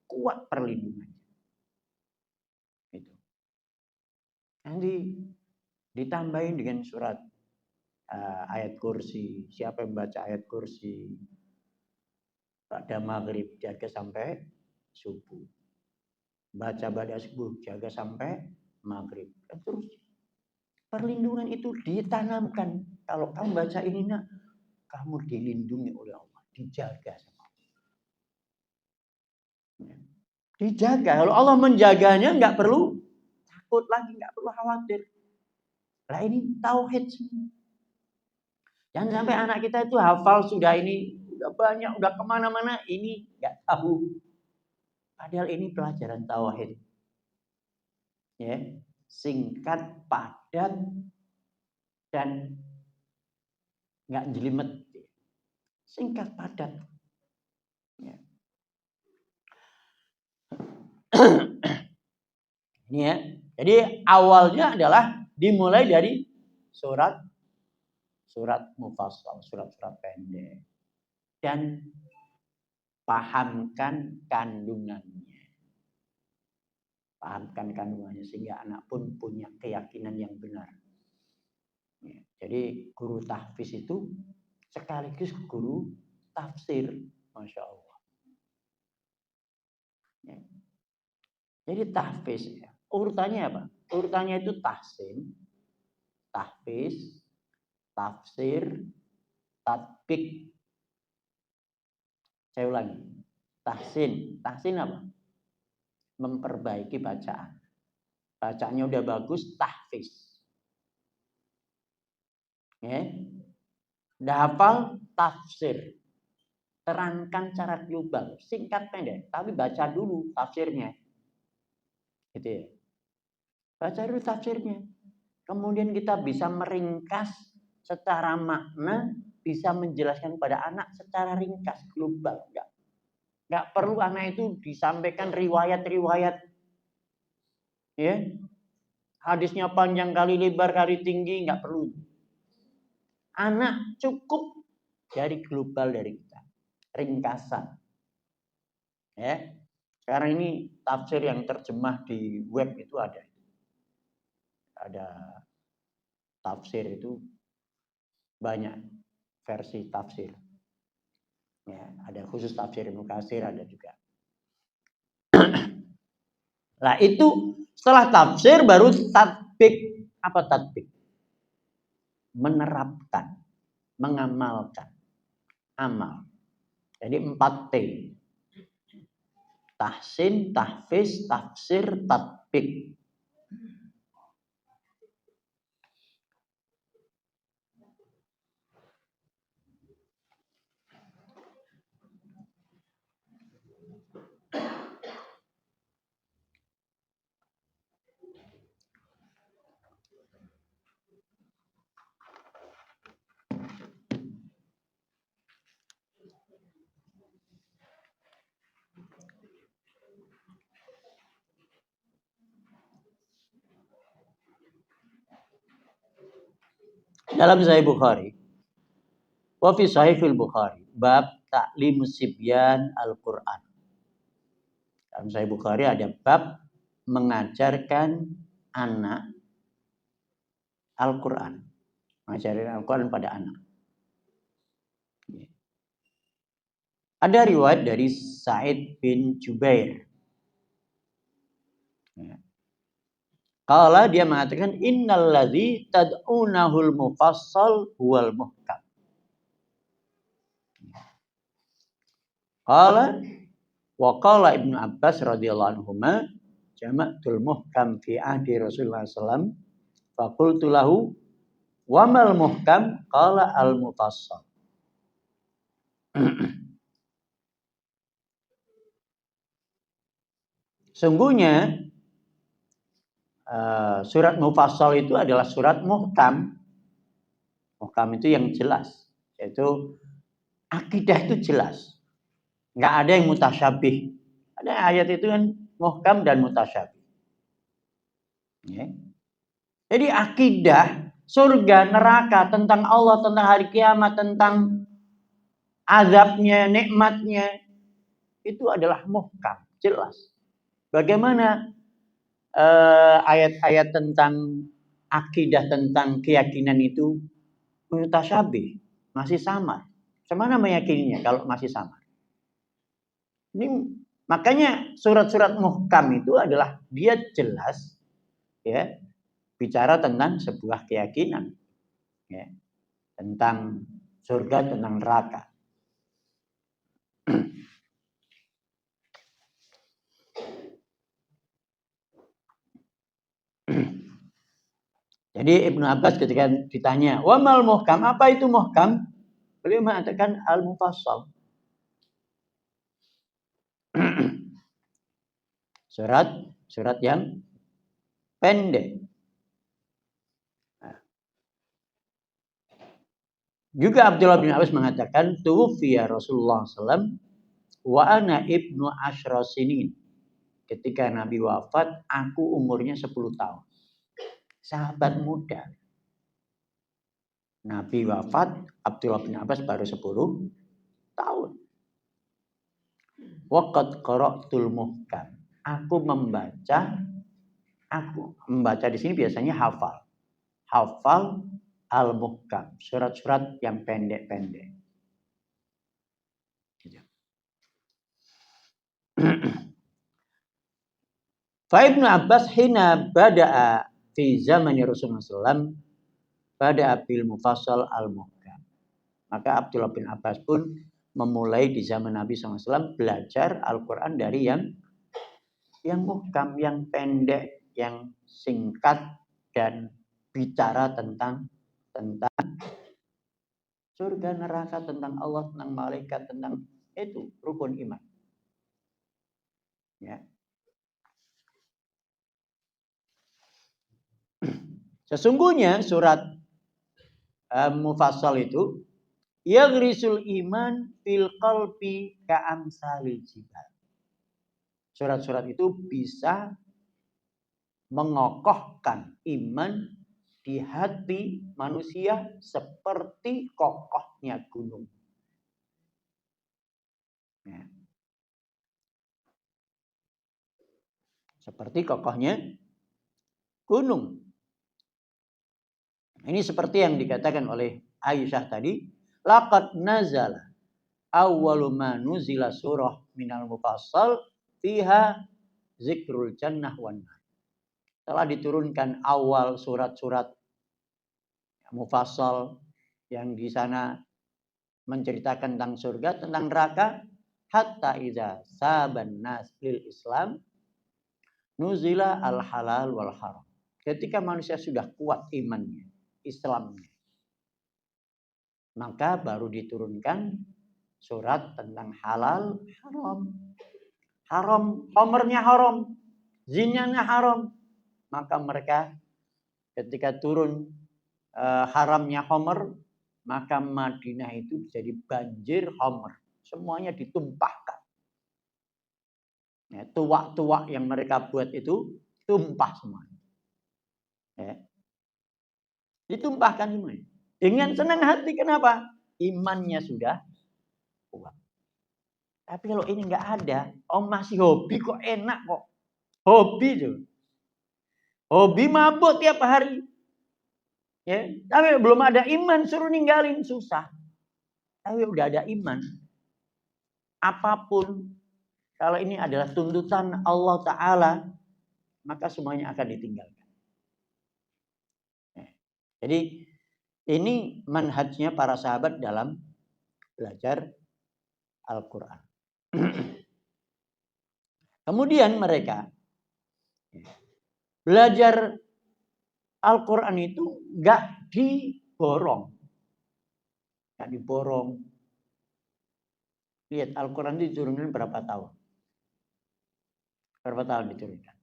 kuat perlindungannya. Itu. Nanti ditambahin dengan surat ayat kursi. Siapa yang baca ayat kursi pada maghrib jaga sampai subuh. Baca pada subuh jaga sampai maghrib. Terus perlindungan itu ditanamkan. Kalau kamu baca ini nak, kamu dilindungi oleh Allah, dijaga sama Allah. Dijaga. Kalau Allah menjaganya nggak perlu takut lagi, nggak perlu khawatir. Lah ini tauhid semua. Jangan sampai anak kita itu hafal sudah ini, udah banyak, udah kemana-mana, ini nggak tahu. Padahal ini pelajaran tauhid. Ya, singkat, padat, dan nggak jelimet. Singkat, padat. Ya. Ini ya. Jadi awalnya adalah dimulai dari surat mufassal, surat-surat pendek. Dan pahamkan kandungannya. Pahamkan kandungannya sehingga anak pun punya keyakinan yang benar. Ya. Jadi guru tahfiz itu sekaligus guru tafsir, Masya Allah. Ya. Jadi tahfiz, ya. Urutannya apa? Urutannya itu tahsin, tahfiz, tafsir, tatbik. Saya ulangi. Tahsin. Tahsin apa? Memperbaiki bacaan. Bacaannya udah bagus, tahfiz. Ya. Udah hafal, tafsir. Terangkan cara global, singkat pendek, tapi baca dulu tafsirnya. Gitu ya. Baca dulu tafsirnya. Kemudian kita bisa meringkas secara makna, bisa menjelaskan pada anak secara ringkas, global. Enggak perlu anak itu disampaikan riwayat-riwayat. Ya. Hadisnya panjang kali lebar kali tinggi, enggak perlu. Anak cukup dari global dari kita. Ringkasan. Ya. Sekarang ini tafsir yang terjemah di web itu ada. Ada tafsir itu banyak versi tafsir. Ya, ada khusus tafsir Ibnu Katsir, ada juga. Nah, itu setelah tafsir baru tatbik. Apa tatbik? Menerapkan, mengamalkan. Amal. Jadi 4T. Tahsin, tahfiz, tafsir, tatbik. Dalam Sahih Bukhari, wa fi Sahihil Bukhari, bab ta'lim sibyan Al-Qur'an. Dalam Sahih Bukhari ada bab mengajarkan anak Al-Quran. Mengajarkan Al-Quran pada anak. Ada riwayat dari Sa'id bin Jubair. Qala, dia mengatakan, innal ladzi tad'unahul mufassal huwal muhkam. Qala wa qala Ibnu Abbas radhiyallahu anhuma jama'tul muhkam fi ahdi Rasulullah sallallahu fa qultu lahu wa mal muhkam qala al mufassal. Sungguhnya surat mufassal itu adalah surat muhkam. Muhkam itu yang jelas, yaitu akidah itu jelas. Nggak ada yang mutasyabih. Ada ayat itu kan muhkam dan mutasyabih. Ya. Jadi akidah surga, neraka, tentang Allah, tentang hari kiamat, tentang azabnya, nikmatnya, itu adalah muhkam, jelas. Bagaimana ayat-ayat tentang akidah, tentang keyakinan itu mutasyabih, masih samar. Bagaimana meyakininya kalau masih samar? Ini makanya surat-surat muhkam itu adalah dia jelas, ya, bicara tentang sebuah keyakinan, ya, tentang surga, tentang neraka. Jadi Ibnu Abbas ketika ditanya, "Wa mal muhkam?" Apa itu muhkam? Beliau mengatakan al-mufassal. Surat yang pendek. Juga Abdullah bin Abbas mengatakan, "Tuwfiya Rasulullah SAW wa ana ibnu asyra sinin." Ketika Nabi wafat, aku umurnya 10 tahun. Sahabat muda. Nabi wafat, Abdullah bin Abbas baru 10 tahun. Waqad qara'tul muhkam. Aku membaca di sini biasanya hafal. Hafal al-muhkam, surat-surat yang pendek-pendek. Fa Ibnu Abbas hina bada'a fi zaman Rasulullah SAW bada'a bil mufassal al-muhkam. Maka Abdullah bin Abbas pun memulai di zaman Nabi SAW belajar Al-Quran dari yang muhkam, yang pendek, yang singkat, dan bicara tentang surga, neraka, tentang Allah, tentang malaikat, tentang itu rukun iman. Ya. Sesungguhnya surat mufassal itu yaghrisul iman fil qalbi ka'amsalil jibal. Surat-surat itu bisa mengokohkan iman di hati manusia seperti kokohnya gunung. Ya. Seperti kokohnya gunung. Ini seperti yang dikatakan oleh Aisyah tadi, laqad nazala awwalu ma nuzila surah minal mufassal fiha zikrul jannah wan nar. Telah diturunkan awal surat-surat mufassal yang di sana menceritakan tentang surga, tentang neraka, hatta idza saban nas lil Islam nuzila al halal wal haram. Ketika manusia sudah kuat imannya, Islamnya, maka baru diturunkan surat tentang halal, haram. Haram, homernya haram, zinanya haram. Maka mereka ketika turun haramnya homer, maka Madinah itu jadi banjir homer. Semuanya ditumpahkan. Ya, tuak-tuak yang mereka buat itu tumpah semuanya. Ya. Ditumpahkan semuanya. Dengan senang hati. Kenapa? Imannya sudah kuat. Tapi kalau ini nggak ada, om masih hobi kok enak kok. Hobi tuh. Hobi mabuk tiap hari. Ya, tapi belum ada iman, suruh ninggalin susah. Tapi udah ada iman. Apapun, kalau ini adalah tuntutan Allah Ta'ala, maka semuanya akan ditinggalkan. Jadi ini manhajnya para sahabat dalam belajar Al-Quran. Kemudian mereka belajar Al-Quran itu nggak diborong. Nggak diborong. Lihat Al-Quran diturunkan berapa tahun? Berapa tahun diturunkan?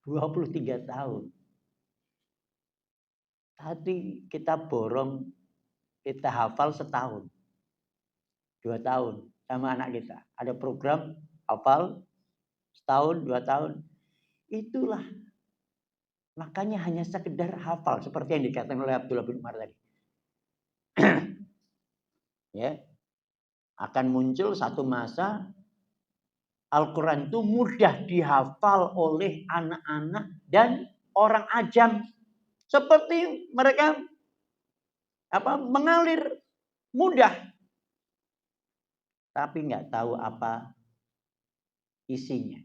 23 tahun. Tadi kita borong, kita hafal setahun. 2 tahun sama anak kita. Ada program hafal setahun, 2 tahun. Itulah. Makanya hanya sekedar hafal. Seperti yang dikatakan oleh Abdullah bin Umar tadi. Ya. Akan muncul satu masa Al-Quran itu mudah dihafal oleh anak-anak dan orang ajam. Seperti mereka mengalir mudah. Tapi nggak tahu apa isinya.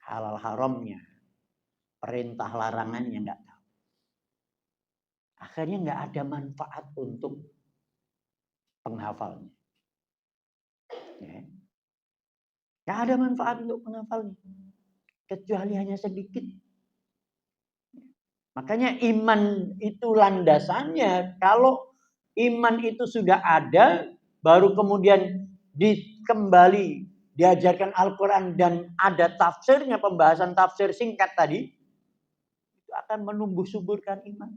Halal haramnya. Perintah larangannya nggak tahu. Akhirnya nggak ada manfaat untuk penghafalnya. Ya. Nggak ada manfaat untuk penghafalnya. Kecuali hanya sedikit. Makanya iman itu landasannya. Kalau iman itu sudah ada, baru kemudian dikembali diajarkan Al-Quran dan ada tafsirnya, pembahasan tafsir singkat tadi, itu akan menumbuh suburkan iman.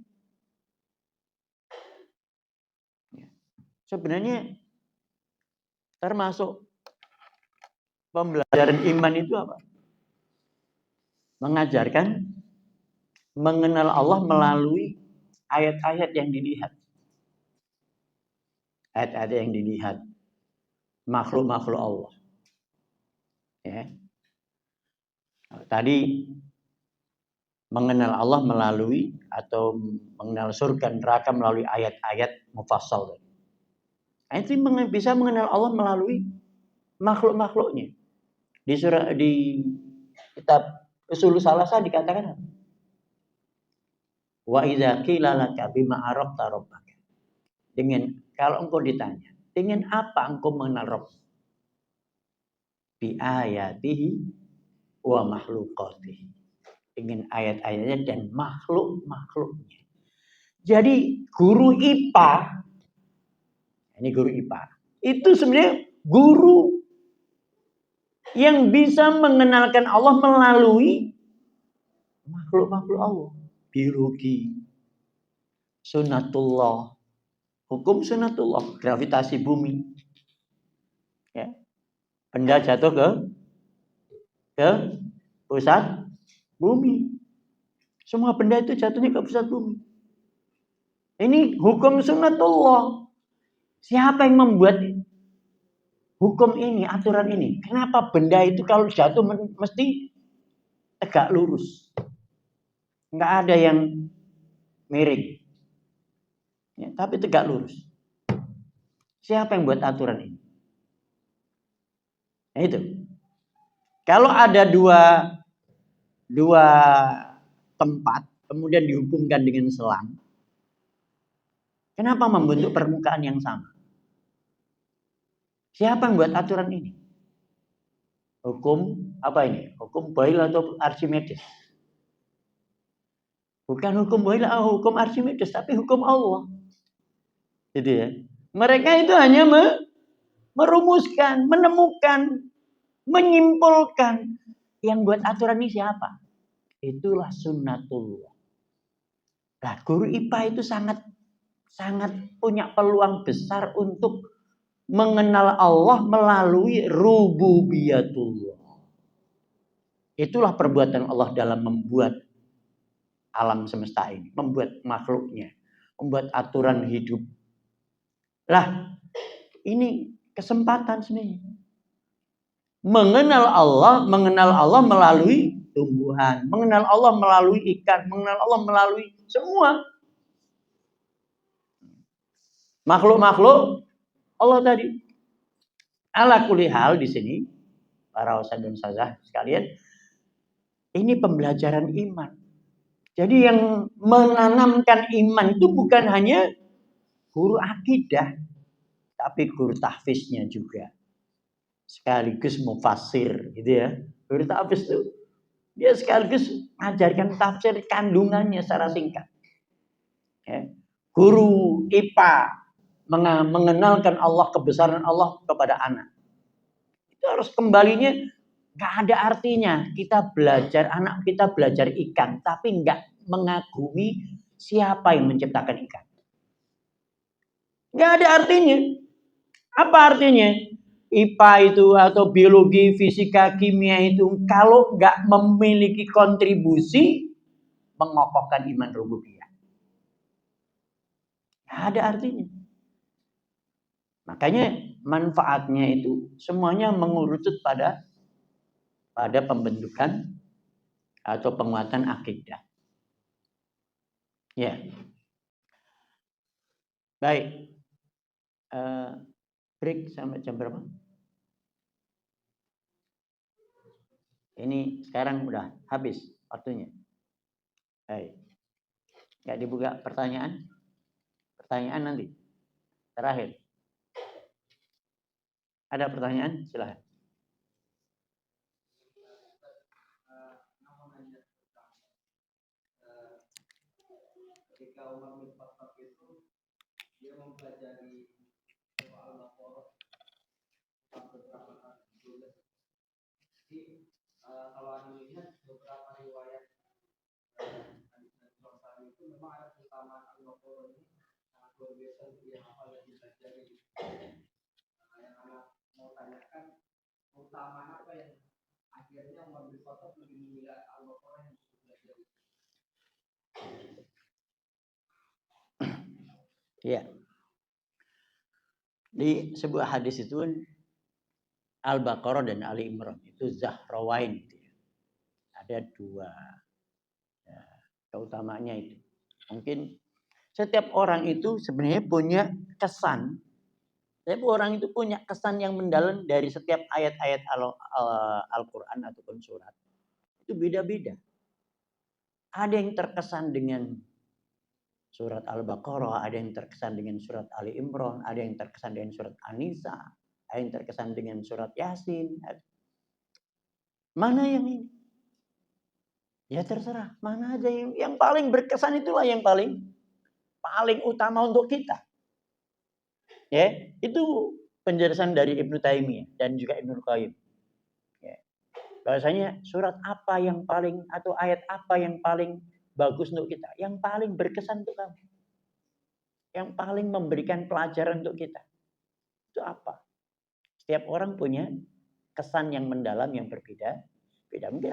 Sebenarnya termasuk pembelajaran iman itu apa? Mengajarkan mengenal Allah melalui ayat-ayat yang dilihat. Ayat-ayat yang dilihat. Makhluk-makhluk Allah. Ya. Tadi mengenal Allah melalui atau mengenal surga neraka melalui ayat-ayat mufassal. Itu bisa mengenal Allah melalui makhluk-makhluknya. Di kitab Ushul Salasah dikatakan apa? Wa idza qila laka bima arafta rabbaka. Dengan kalau engkau ditanya, dengan apa engkau mengenal Rabb? Bi ayatihi wa makhluqatihi. Dengan ayat-ayatnya dan makhluk-makhluknya. Jadi guru IPA, ini guru IPA, itu sebenarnya guru yang bisa mengenalkan Allah melalui makhluk-makhluk Allah. Biologi, sunatullah, hukum sunatullah, gravitasi bumi. Ya. Benda jatuh ke pusat bumi. Semua benda itu jatuhnya ke pusat bumi. Ini hukum sunatullah. Siapa yang membuat hukum ini, aturan ini? Kenapa benda itu kalau jatuh mesti tegak lurus? Nggak ada yang miring. Ya, tapi tegak lurus. Siapa yang buat aturan ini? Nah itu. Kalau ada dua tempat kemudian dihubungkan dengan selang, kenapa membentuk permukaan yang sama? Siapa yang buat aturan ini? Hukum apa ini? Hukum Boyle atau Archimedes? Bukan hukum Boyle atau hukum Archimedes, tapi hukum Allah. Gitu ya. Mereka itu hanya merumuskan, menemukan, menyimpulkan. Yang buat aturan ini siapa? Itulah sunnatullah. Nah, guru IPA itu sangat punya peluang besar untuk mengenal Allah melalui rububiyatullah. Itulah perbuatan Allah dalam membuat alam semesta ini, membuat makhluknya, membuat aturan hidup. Lah, ini kesempatan sebenarnya. Mengenal Allah melalui tumbuhan, mengenal Allah melalui ikan, mengenal Allah melalui semua makhluk-makhluk Allah tadi. Ala kulli hal di sini para ustaz dan ustazah sekalian, ini pembelajaran iman. Jadi yang menanamkan iman itu bukan hanya guru akidah, tapi guru tahfiznya juga. Sekaligus mufassir gitu ya. Guru tahfiz itu dia sekaligus mengajarkan tafsir kandungannya secara singkat. Ya. Guru IPA mengenalkan Allah, kebesaran Allah kepada anak. Itu harus kembalinya, gak ada artinya kita belajar, anak kita belajar ikan, tapi gak mengagumi siapa yang menciptakan ikan. Gak ada artinya. Apa artinya? IPA itu atau biologi, fisika, kimia itu kalau gak memiliki kontribusi mengokohkan iman rububiyah. Gak ada artinya. Makanya manfaatnya itu semuanya mengerucut pada pembentukan atau penguatan akidah. Ya. Baik. Break sampai jam berapa? Ini sekarang udah habis waktunya. Baik. Nggak dibuka pertanyaan? Pertanyaan nanti. Terakhir. Ada pertanyaan? Silahkan. Ketika Umar bin Khattab itu dia mempelajari soal Al-Baqarah sampai beberapa kali sebelumnya. Jadi kalau Anda melihat beberapa riwayat hadis itu memang ada keutamaan Al-Baqarah ini sangat luar biasa yang apa yang dipelajari. Yang anak mau tanyakan keutamaan apa yang akhirnya Umar bin Khattab lebih memilih Al-Baqarah yang dipelajari. Ya. Di sebuah hadis itu Al-Baqarah dan Ali Imran itu Zahrawain. Ada dua ya, keutamaannya itu. Mungkin setiap orang itu sebenarnya punya kesan. Setiap orang itu punya kesan yang mendalam dari setiap ayat-ayat Al-Quran ataupun surat. Itu beda-beda. Ada yang terkesan dengan surat Al-Baqarah, ada yang terkesan dengan surat Ali Imran, ada yang terkesan dengan surat An-Nisa, ada yang terkesan dengan surat Yasin. Mana yang ini? Ya terserah, mana aja yang paling berkesan itulah yang paling utama untuk kita. Ya, itu penjelasan dari Ibnu Taimiyah dan juga Ibnu Qayyim. Ya. Bahwasanya surat apa yang paling atau ayat apa yang paling bagus untuk kita, yang paling berkesan untuk kamu, yang paling memberikan pelajaran untuk kita. Itu apa? Setiap orang punya kesan yang mendalam yang berbeda. Beda. Mungkin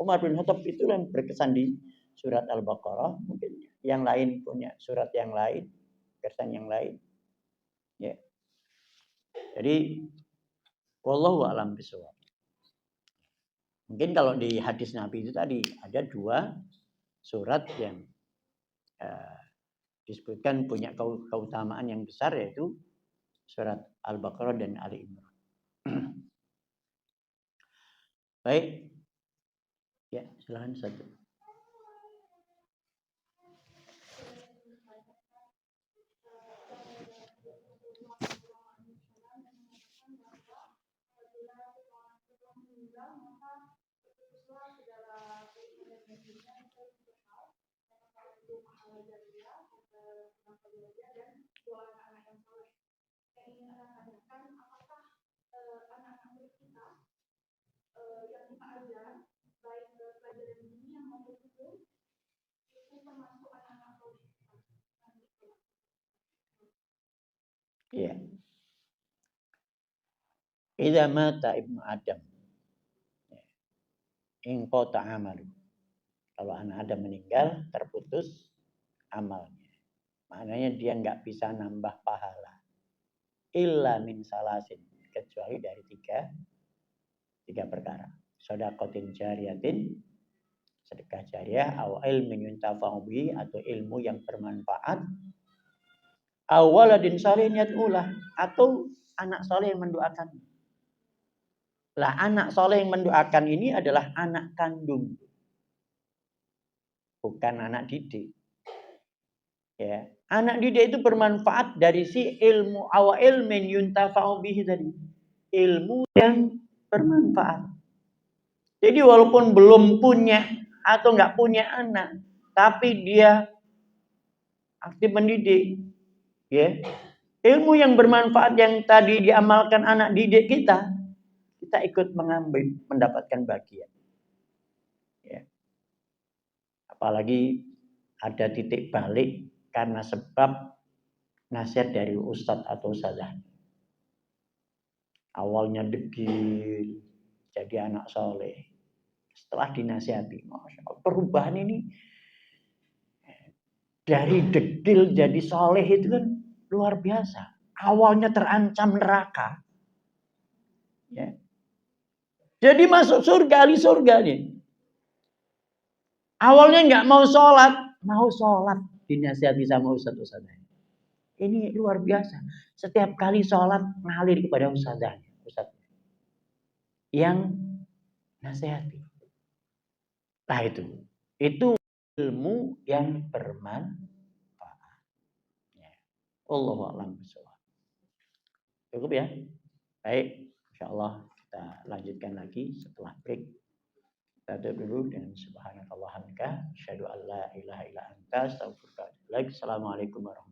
Umar bin Khattab itu yang berkesan di surat Al-Baqarah, mungkin yang lain punya surat yang lain, kesan yang lain. Ya. Jadi wallahu a'lam bishawab. Mungkin kalau di hadis Nabi itu tadi ada dua surat yang disebutkan punya keutamaan yang besar, yaitu surat Al-Baqarah dan Ali Imran. Baik. Ya, silakan satu. Iya. Idza mata ibnu Adam in qata amalu. Kalau anak Adam meninggal, terputus amalnya. Maknanya dia nggak bisa nambah pahala. Illa min salasin. Kecuali dari tiga perkara. Shadaqatin jariyatin, sedekah jariah, aw ilmin yuntafa'u bihi, atau ilmu yang bermanfaat, aw waladin shalihin yad'ulah, atau anak soleh yang mendoakan. Lah anak soleh yang mendoakan ini adalah anak kandung, bukan anak didik. Ya, anak didik itu bermanfaat dari si ilmu, aw ilmin yuntafa'u bihi tadi. Ilmu yang bermanfaat. Jadi walaupun belum punya atau nggak punya anak, tapi dia aktif mendidik, ya, ilmu yang bermanfaat yang tadi diamalkan anak didik kita ikut mengambil, mendapatkan bagian. Ya. Apalagi ada titik balik karena sebab nasihat dari ustadz atau ustadzah. Awalnya degil, jadi anak soleh. Setelah dinasihati, Masya Allah, perubahan ini dari degil jadi soleh itu kan luar biasa. Awalnya terancam neraka, ya. Jadi masuk surga, ahli surga nih. Awalnya nggak mau sholat, dinasihati sama ustadz-ustadzah. Ini luar biasa. Setiap kali sholat ngalir kepada ustadzahnya, ustadz yang nasihati. Nah itu ilmu yang bermanfaat. Ya. Allahu a'lam bishawab. Cukup ya. Baik, insyaallah kita lanjutkan lagi setelah break. Kita dulu dengan subhanakallahumma hamdaka asyhadu an la ilaha illa anta astaghfiruka wa atubu ilaik. Assalamualaikum warahmatullahi wabarakatuh.